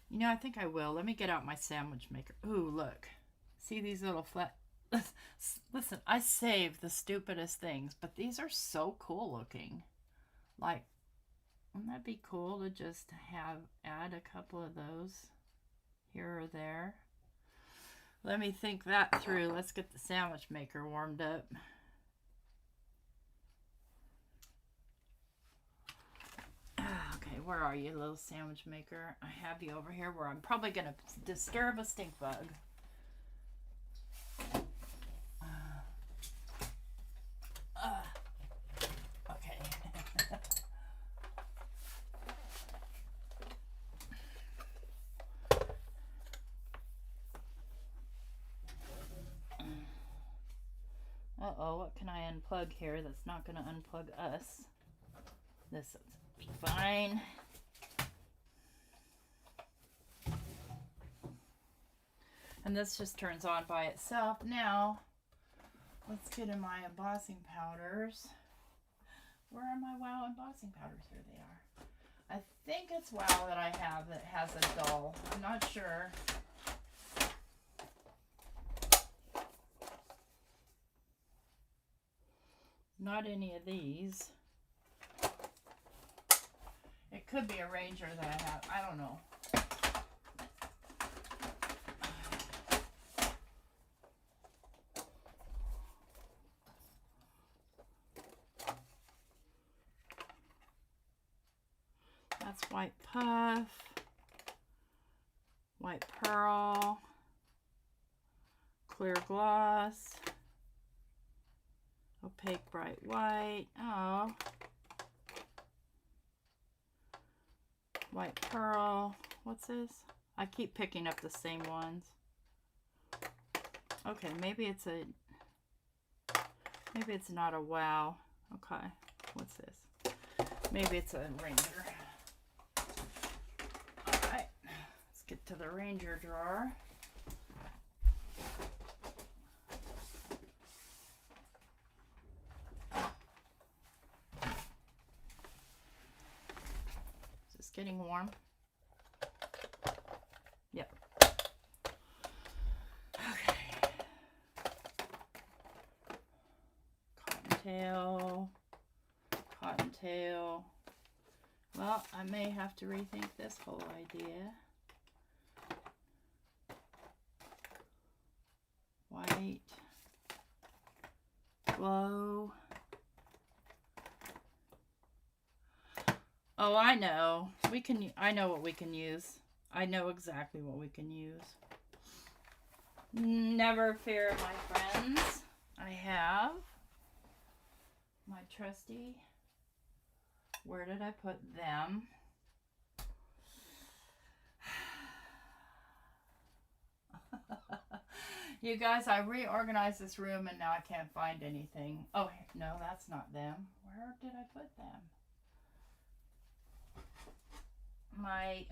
You know, I think I will. Let me get out my sandwich maker. Ooh, look. See these little flat... Listen, I save the stupidest things, but these are so cool looking. Like, wouldn't that be cool to just add a couple of those here or there? Let me think that through. Let's get the sandwich maker warmed up. Okay, where are you, little sandwich maker? I have you over here where I'm probably going to disturb a stink bug. Okay. Uh-oh, what can I unplug here that's not going to unplug us? This will be fine. And this just turns on by itself. Now, let's get in my embossing powders. Where are my WOW embossing powders? Here they are. I think it's WOW that I have that has a dull. I'm not sure. Not any of these. It could be a Ranger that I have. I don't know. That's White Puff, White Pearl, Clear Gloss, Opaque Bright White, oh, White Pearl, what's this? I keep picking up the same ones. Okay, maybe it's not a WOW. Okay, what's this? Maybe it's a Ranger. Alright, let's get to the Ranger drawer. Is this getting warm? Yep. Okay. Cottontail. Well, I may have to rethink this whole idea. White. Glow. Oh, I know. I know what we can use. I know exactly what we can use. Never fear, my friends. I have my trusty, where did I put them? You guys, I reorganized this room and now I can't find anything. Oh, no, that's not them. Where did I put them? My,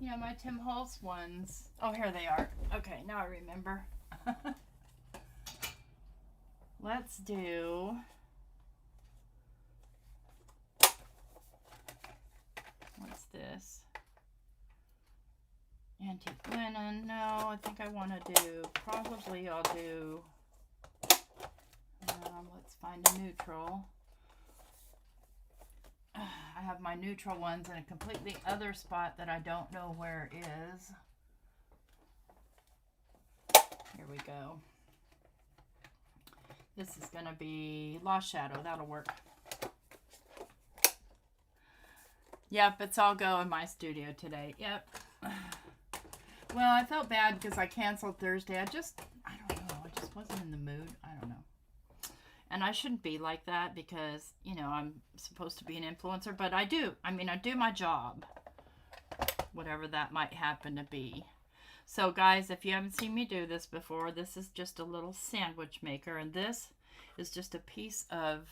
yeah, my Tim Holtz ones. Oh, here they are. Okay, now I remember. Let's do... What's this? Antique linen. No, I think I want to do, probably I'll do, let's find a neutral. I have my neutral ones in a completely other spot that I don't know where is. Here we go. This is going to be Lost Shadow. That'll work. Yep, it's all go in my studio today. Yep. Well, I felt bad because I canceled Thursday. I don't know. I just wasn't in the mood. I don't know. And I shouldn't be like that because, you know, I'm supposed to be an influencer. But I do. I mean, I do my job. Whatever that might happen to be. So, guys, if you haven't seen me do this before, this is just a little sandwich maker. And this is just a piece of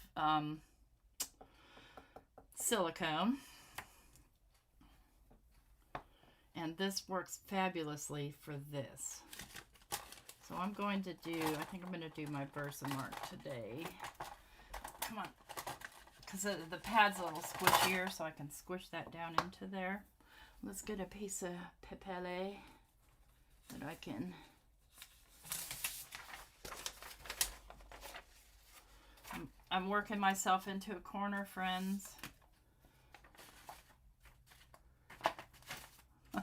silicone. And this works fabulously for this. So I'm going to do, I think I'm going to do my Versamark today. Come on. Because the pad's a little squishier, so I can squish that down into there. Let's get a piece of papele that I can... I'm working myself into a corner, friends. Okay,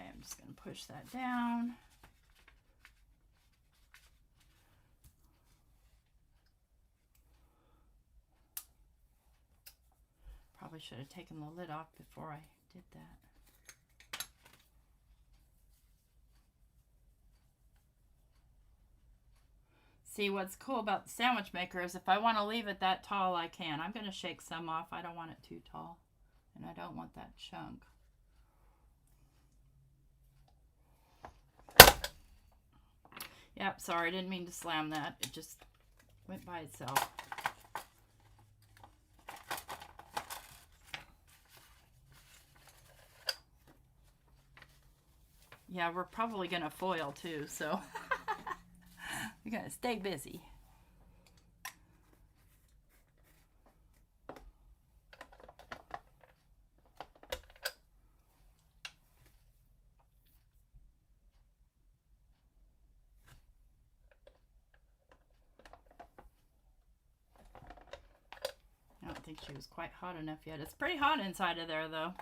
I'm just going to push that down. Probably should have taken the lid off before I did that. See, what's cool about the sandwich maker is if I want to leave it that tall, I can. I'm going to shake some off. I don't want it too tall. And I don't want that chunk. Yep, sorry, I didn't mean to slam that. It just went by itself. Yeah, we're probably going to foil too, so... We gotta stay busy. I don't think she was quite hot enough yet. It's pretty hot inside of there though.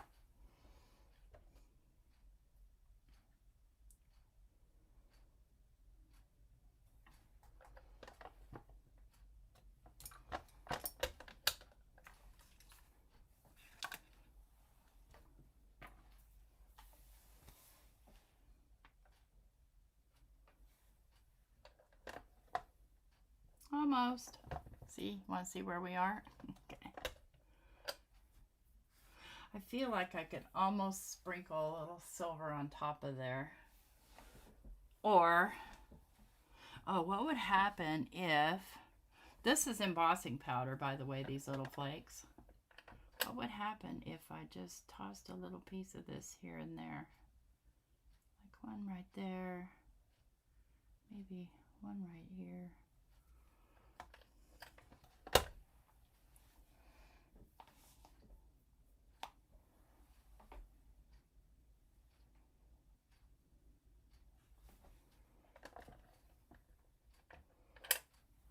Almost. See? Want to see where we are? Okay. I feel like I could almost sprinkle a little silver on top of there. Or, oh, what would happen if, this is embossing powder, by the way, these little flakes. What would happen if I just tossed a little piece of this here and there? Like one right there. Maybe one right here.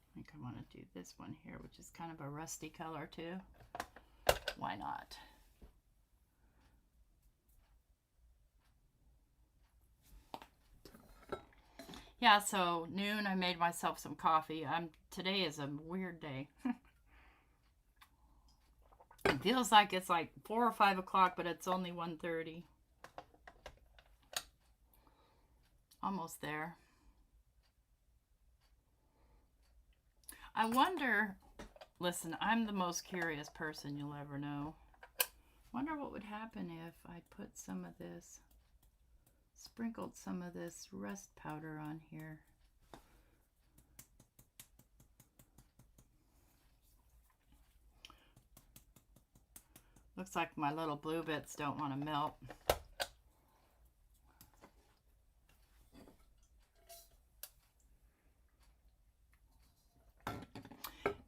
I think I want to do this one here, which is kind of a rusty color too. Why not? Yeah, so noon I made myself some coffee. Today is a weird day. It feels like it's like 4 or 5 o'clock, but it's only 1:30. Almost there. I wonder Listen, I'm the most curious person you'll ever know. Wonder what would happen if I put some of this, sprinkled some of this rust powder on here. Looks like my little blue bits don't want to melt.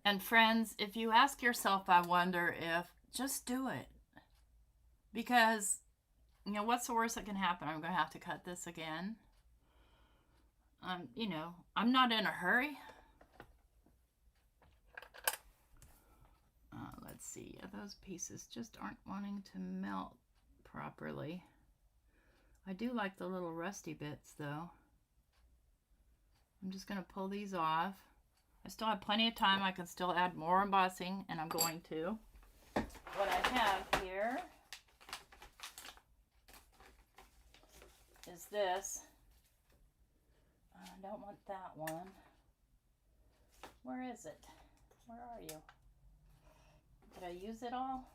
And friends, if you ask yourself, I wonder if, just do it. Because, you know, what's the worst that can happen? I'm going to have to cut this again. You know, I'm not in a hurry. Let's see. Those pieces just aren't wanting to melt properly. I do like the little rusty bits, though. I'm just going to pull these off. I still have plenty of time. I can still add more embossing, and I'm going to. What I have here is this. I don't want that one. Where is it? Where are you? Did I use it all?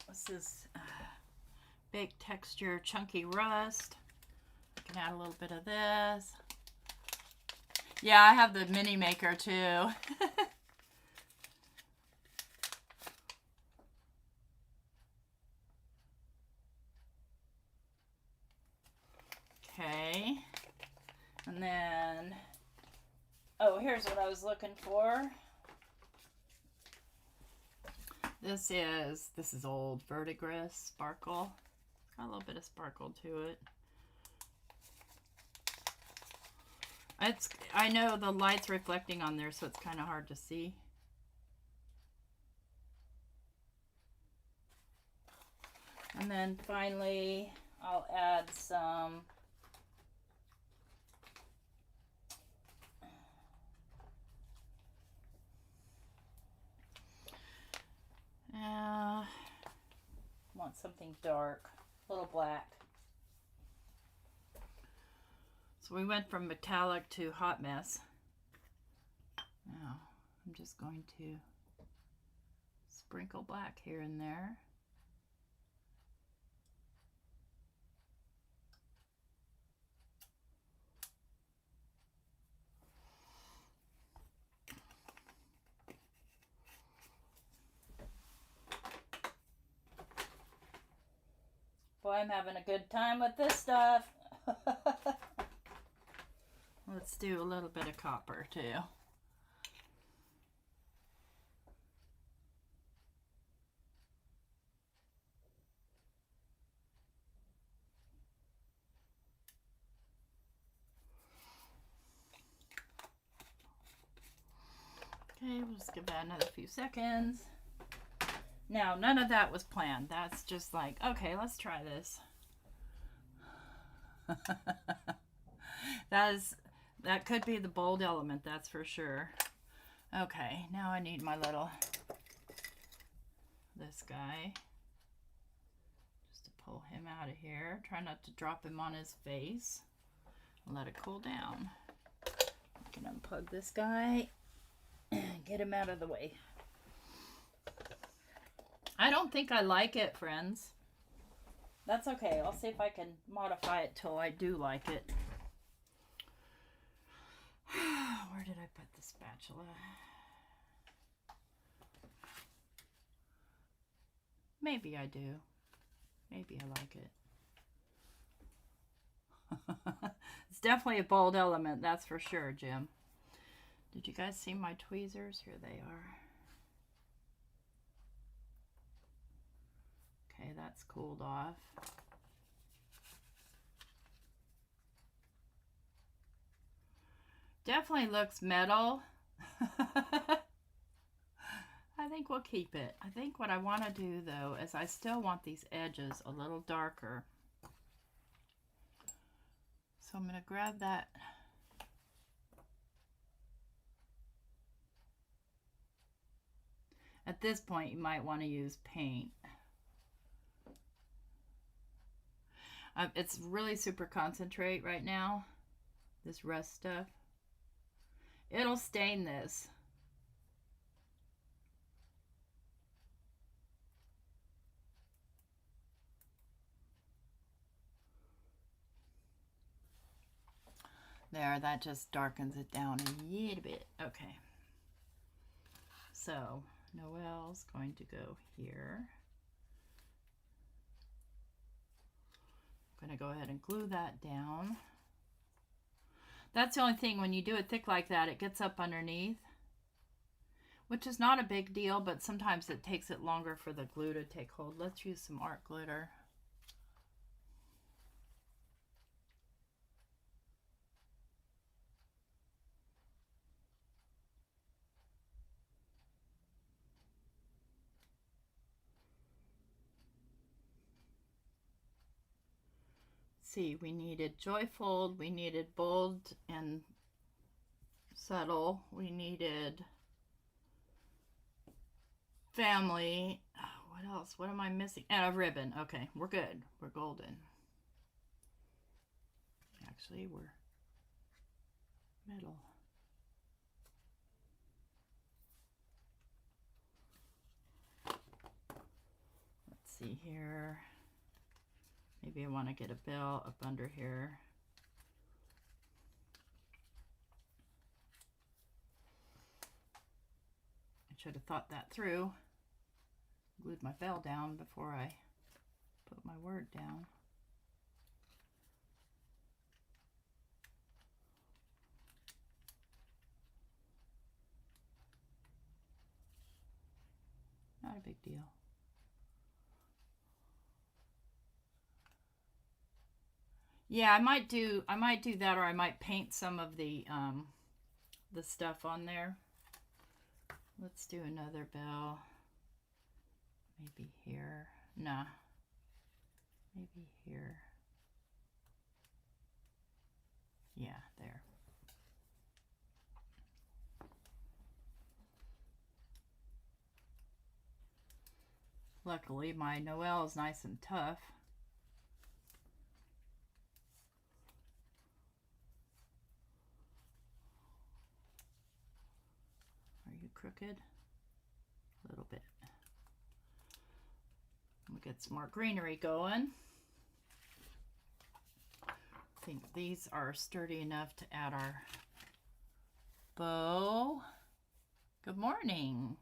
This is big texture chunky rust. I can add a little bit of this. Yeah, I have the mini maker too. Okay. And then, oh, here's what I was looking for. This is old Verdigris Sparkle. It's got a little bit of sparkle to it. I know the light's reflecting on there, so it's kind of hard to see. And then finally, I'll add some want something dark, a little black. So we went from metallic to hot mess. Now I'm just going to sprinkle black here and there. Boy, I'm having a good time with this stuff. Let's do a little bit of copper too. Okay, we'll just give that another few seconds. Now, none of that was planned. That's just like, okay, let's try this. That could be the bold element, that's for sure. Okay, now I need my little, this guy. Just to pull him out of here. Try not to drop him on his face. Let it cool down. I can unplug this guy and get him out of the way. I don't think I like it, friends. That's okay. I'll see if I can modify it till I do like it. Where did I put the spatula? Maybe I do. Maybe I like it. It's definitely a bold element, that's for sure, Jim. Did you guys see my tweezers? Here they are. Okay, that's cooled off. Definitely looks metal. I think we'll keep it. I think what I want to do though is I still want these edges a little darker. So I'm going to grab that. At this point you might want to use paint. It's really super concentrate right now, this rust stuff. It'll stain this. There, that just darkens it down a little bit. Okay. So, Noelle's going to go here. I'm going to go ahead and glue that down. That's the only thing, when you do it thick like that, it gets up underneath, which is not a big deal, but sometimes it takes it longer for the glue to take hold. Let's use some art glitter. See, we needed joyful, we needed bold and subtle, we needed family. Oh, what else? What am I missing? And a ribbon. Okay, we're good. We're golden. Actually, we're middle. Let's see here. Maybe I want to get a bell up under here. I should have thought that through. Glued my bell down before I put my word down. Not a big deal. Yeah, I might do that, or I might paint some of the stuff on there. Let's do another bell. Maybe here. Nah. Maybe here. Yeah, there. Luckily, my Noelle is nice and tough. Are you crooked? A little bit. We'll get some more greenery going. I think these are sturdy enough to add our bow. Good morning.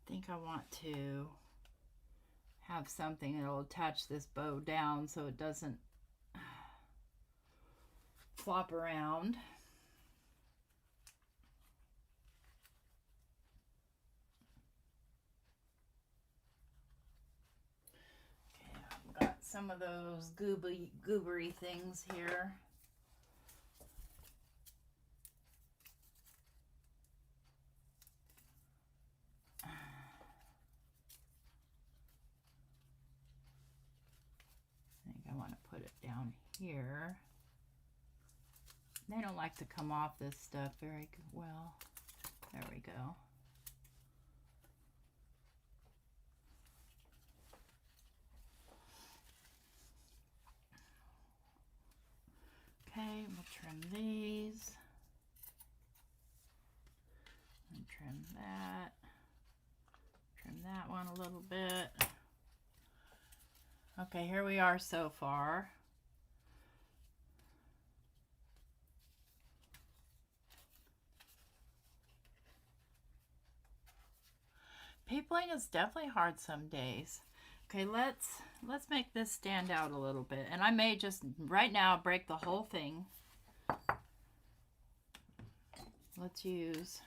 I think I want to have something that'll attach this bow down so it doesn't flop around. Okay, I've got some of those goobery things here. I want to put it down here. They don't like to come off this stuff very well. There we go. Okay, we'll trim these. And trim that. Trim that one a little bit. Okay, here we are so far. Peopling is definitely hard some days. Okay, let's make this stand out a little bit. And I may just right now break the whole thing. Let's use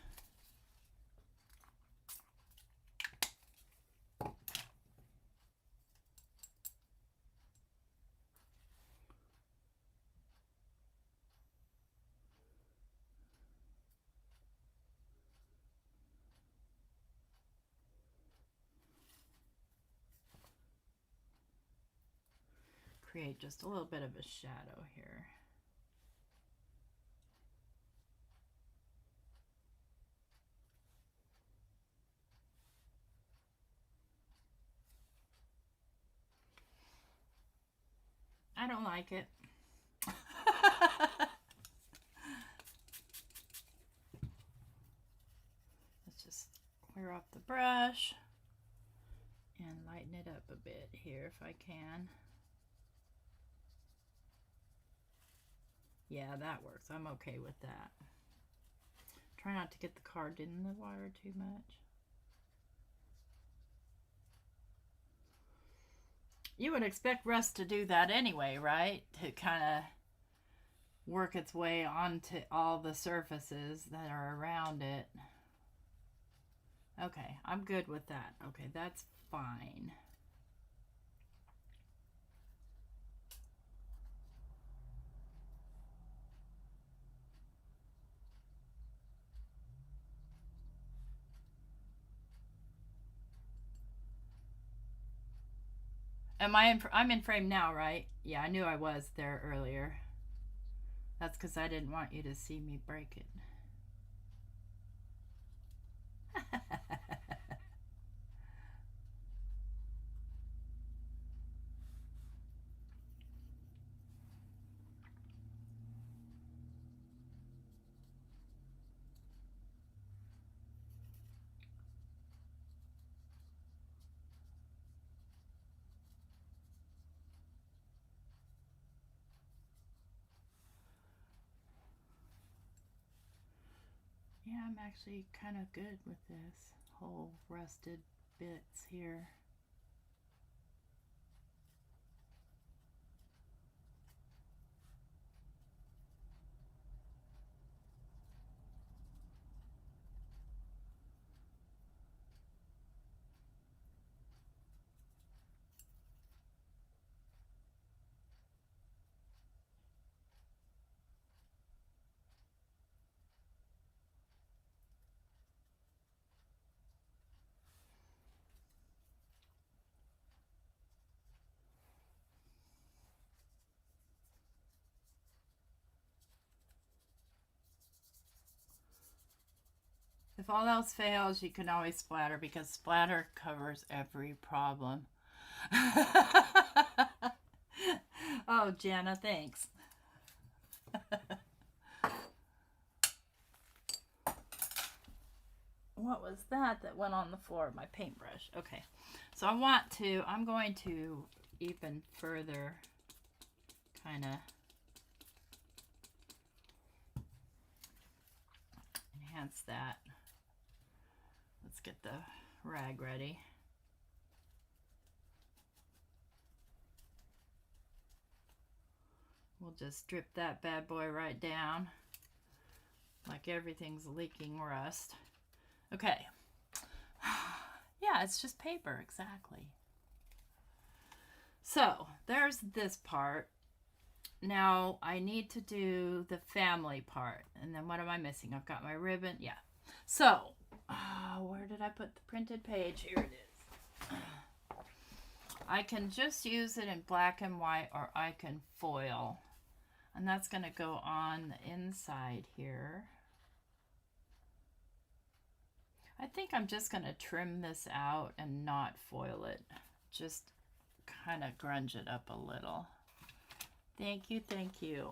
create just a little bit of a shadow here. I don't like it. Let's just clear off the brush and lighten it up a bit here if I can. Yeah, that works. I'm okay with that. Try not to get the card in the water too much. You would expect rust to do that anyway, right? To kind of work its way onto all the surfaces that are around it. Okay, I'm good with that. Okay, that's fine. I'm in frame now, right? Yeah, I knew I was there earlier. That's because I didn't want you to see me break it. Yeah, I'm actually kind of good with this whole rusted bits here. If all else fails, you can always splatter because splatter covers every problem. Oh, Jana, thanks. What was that went on the floor of my paintbrush? Okay, so I'm going to even further kind of enhance that. Let's get the rag ready. We'll just drip that bad boy right down like everything's leaking rust. Okay. Yeah, it's just paper, exactly. So there's this part. Now I need to do the family part. And then what am I missing? I've got my ribbon. Yeah. So where did I put the printed page? Here it is. I can just use it in black and white, or I can foil. And that's going to go on the inside here. I think I'm just going to trim this out and not foil it. Just kind of grunge it up a little. Thank you, thank you.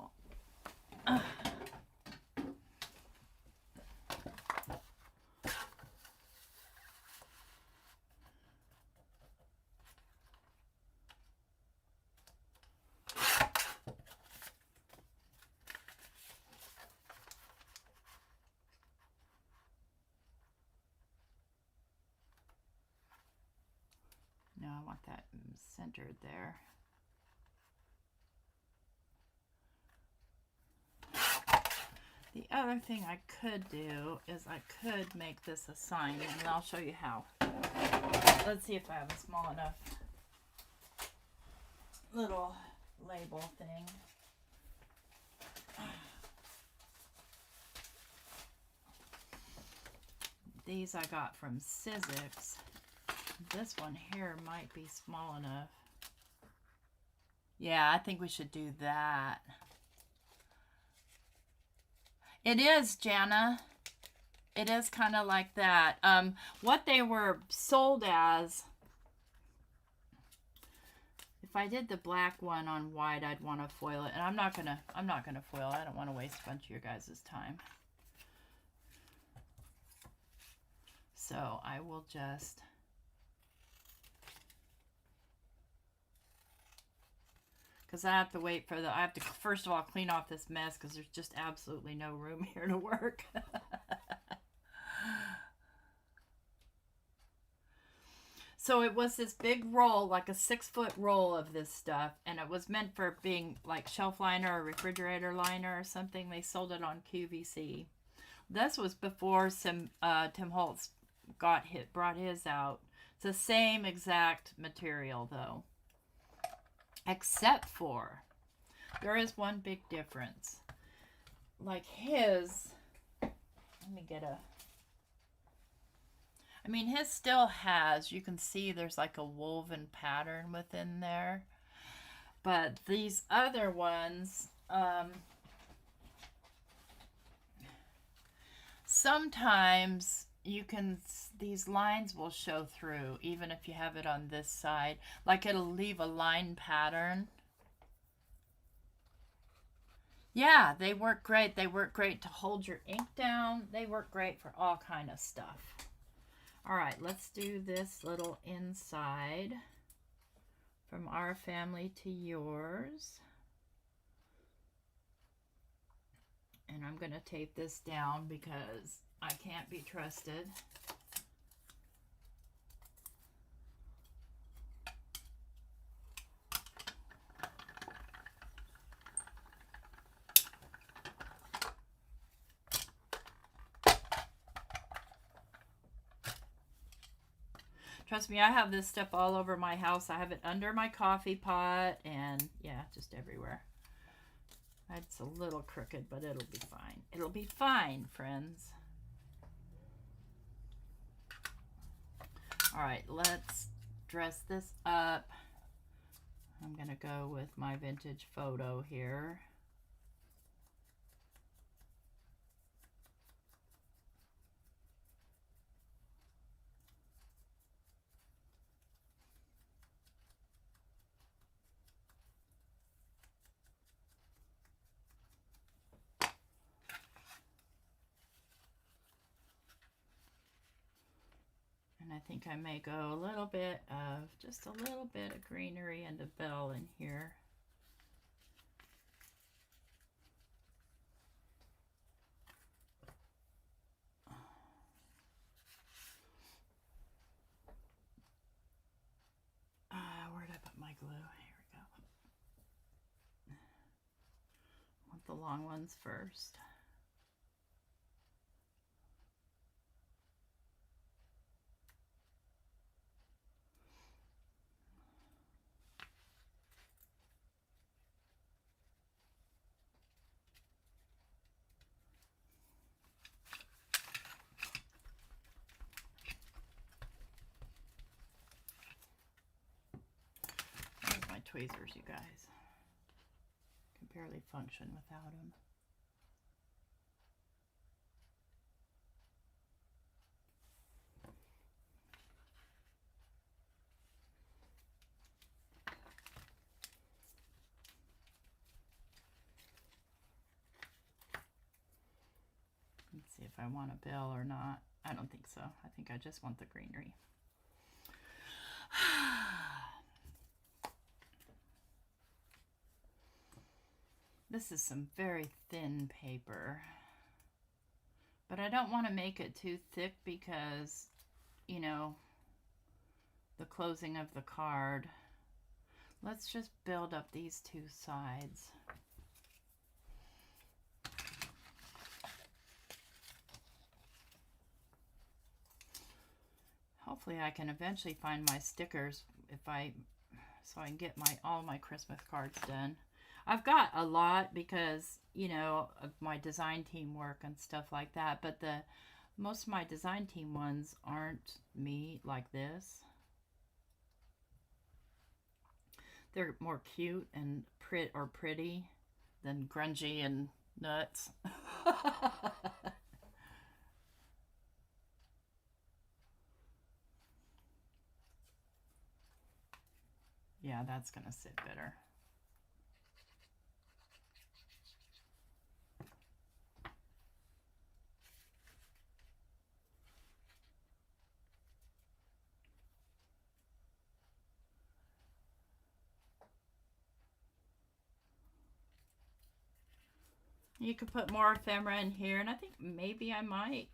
No, I want that centered there. The other thing I could do is I could make this a sign, and I'll show you how. Let's see if I have a small enough little label thing. These I got from Sizzix. This one here might be small enough. Yeah, I think we should do that. It is, Jana. It is kind of like that. What they were sold as, if I did the black one on white, I'd want to foil it, and I'm not gonna foil it. I don't want to waste a bunch of your guys' time. So I will just because I have to wait for I have to first of all clean off this mess because there's just absolutely no room here to work. So it was this big roll, like a 6-foot roll of this stuff, and it was meant for being like shelf liner or refrigerator liner or something. They sold it on QVC. This was before Tim Holtz brought his out. It's the same exact material though, except for there is one big difference. Like his, let me get a, I mean his still has, you can see there's like a woven pattern within there, but these other ones, sometimes you can, these lines will show through even if you have it on this side, like it'll leave a line pattern. Yeah, they work great. They work great to hold your ink down. They work great for all kind of stuff. All right, let's do this little inside from our family to yours. And I'm going to tape this down because I can't be trusted. Trust me, I have this stuff all over my house. I have it under my coffee pot and yeah, just everywhere. It's a little crooked, but it'll be fine. It'll be fine, friends. All right, let's dress this up. I'm going to go with my vintage photo here. And I think I may go a little bit of, just a little bit of greenery and a bell in here. Where'd I put my glue? Here we go. I want the long ones first. Tweezers, you guys. Can barely function without them. Let's see if I want a bell or not. I don't think so. I think I just want the greenery. This is some very thin paper, but I don't want to make it too thick because, you know, the closing of the card. Let's just build up these two sides. Hopefully I can eventually find my stickers so I can get all my Christmas cards done. I've got a lot because, you know, of my design team work and stuff like that, but most of my design team ones aren't me like this. They're more cute and pretty than grungy and nuts. Yeah, that's gonna sit better. You could put more ephemera in here, and I think maybe I might.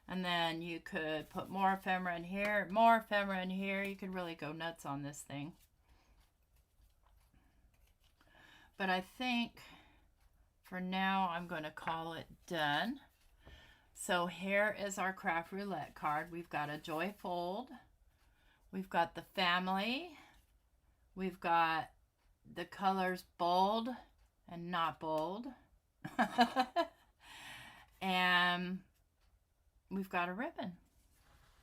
And then you could put more ephemera in here, more ephemera in here. You could really go nuts on this thing. But I think for now I'm going to call it done. So here is our craft roulette card. We've got a joy fold. We've got the family. We've got the colors bold and not bold. And we've got a ribbon.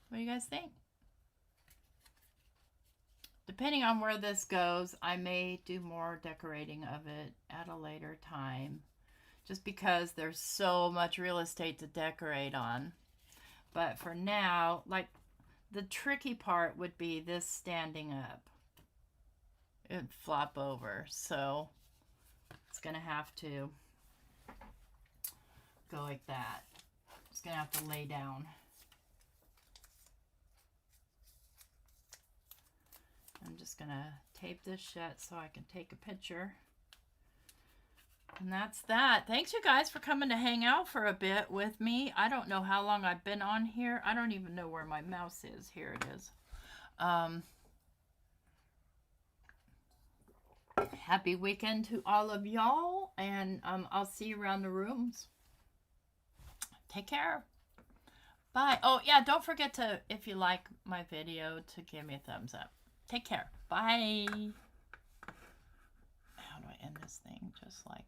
What do you guys think? Depending on where this goes, I may do more decorating of it at a later time, just because there's so much real estate to decorate on. But for now, like, the tricky part would be this standing up. It'd flop over, so it's gonna have to go like that. It's gonna have to lay down. I'm just gonna tape this shut so I can take a picture. And that's that. Thanks, you guys, for coming to hang out for a bit with me. I don't know how long I've been on here. I don't even know where my mouse is. Here it is. Happy weekend to all of y'all, and I'll see you around the rooms. Take care. Bye. Oh, yeah, don't forget to, if you like my video, to give me a thumbs up. Take care. Bye. How do I end this thing? Just like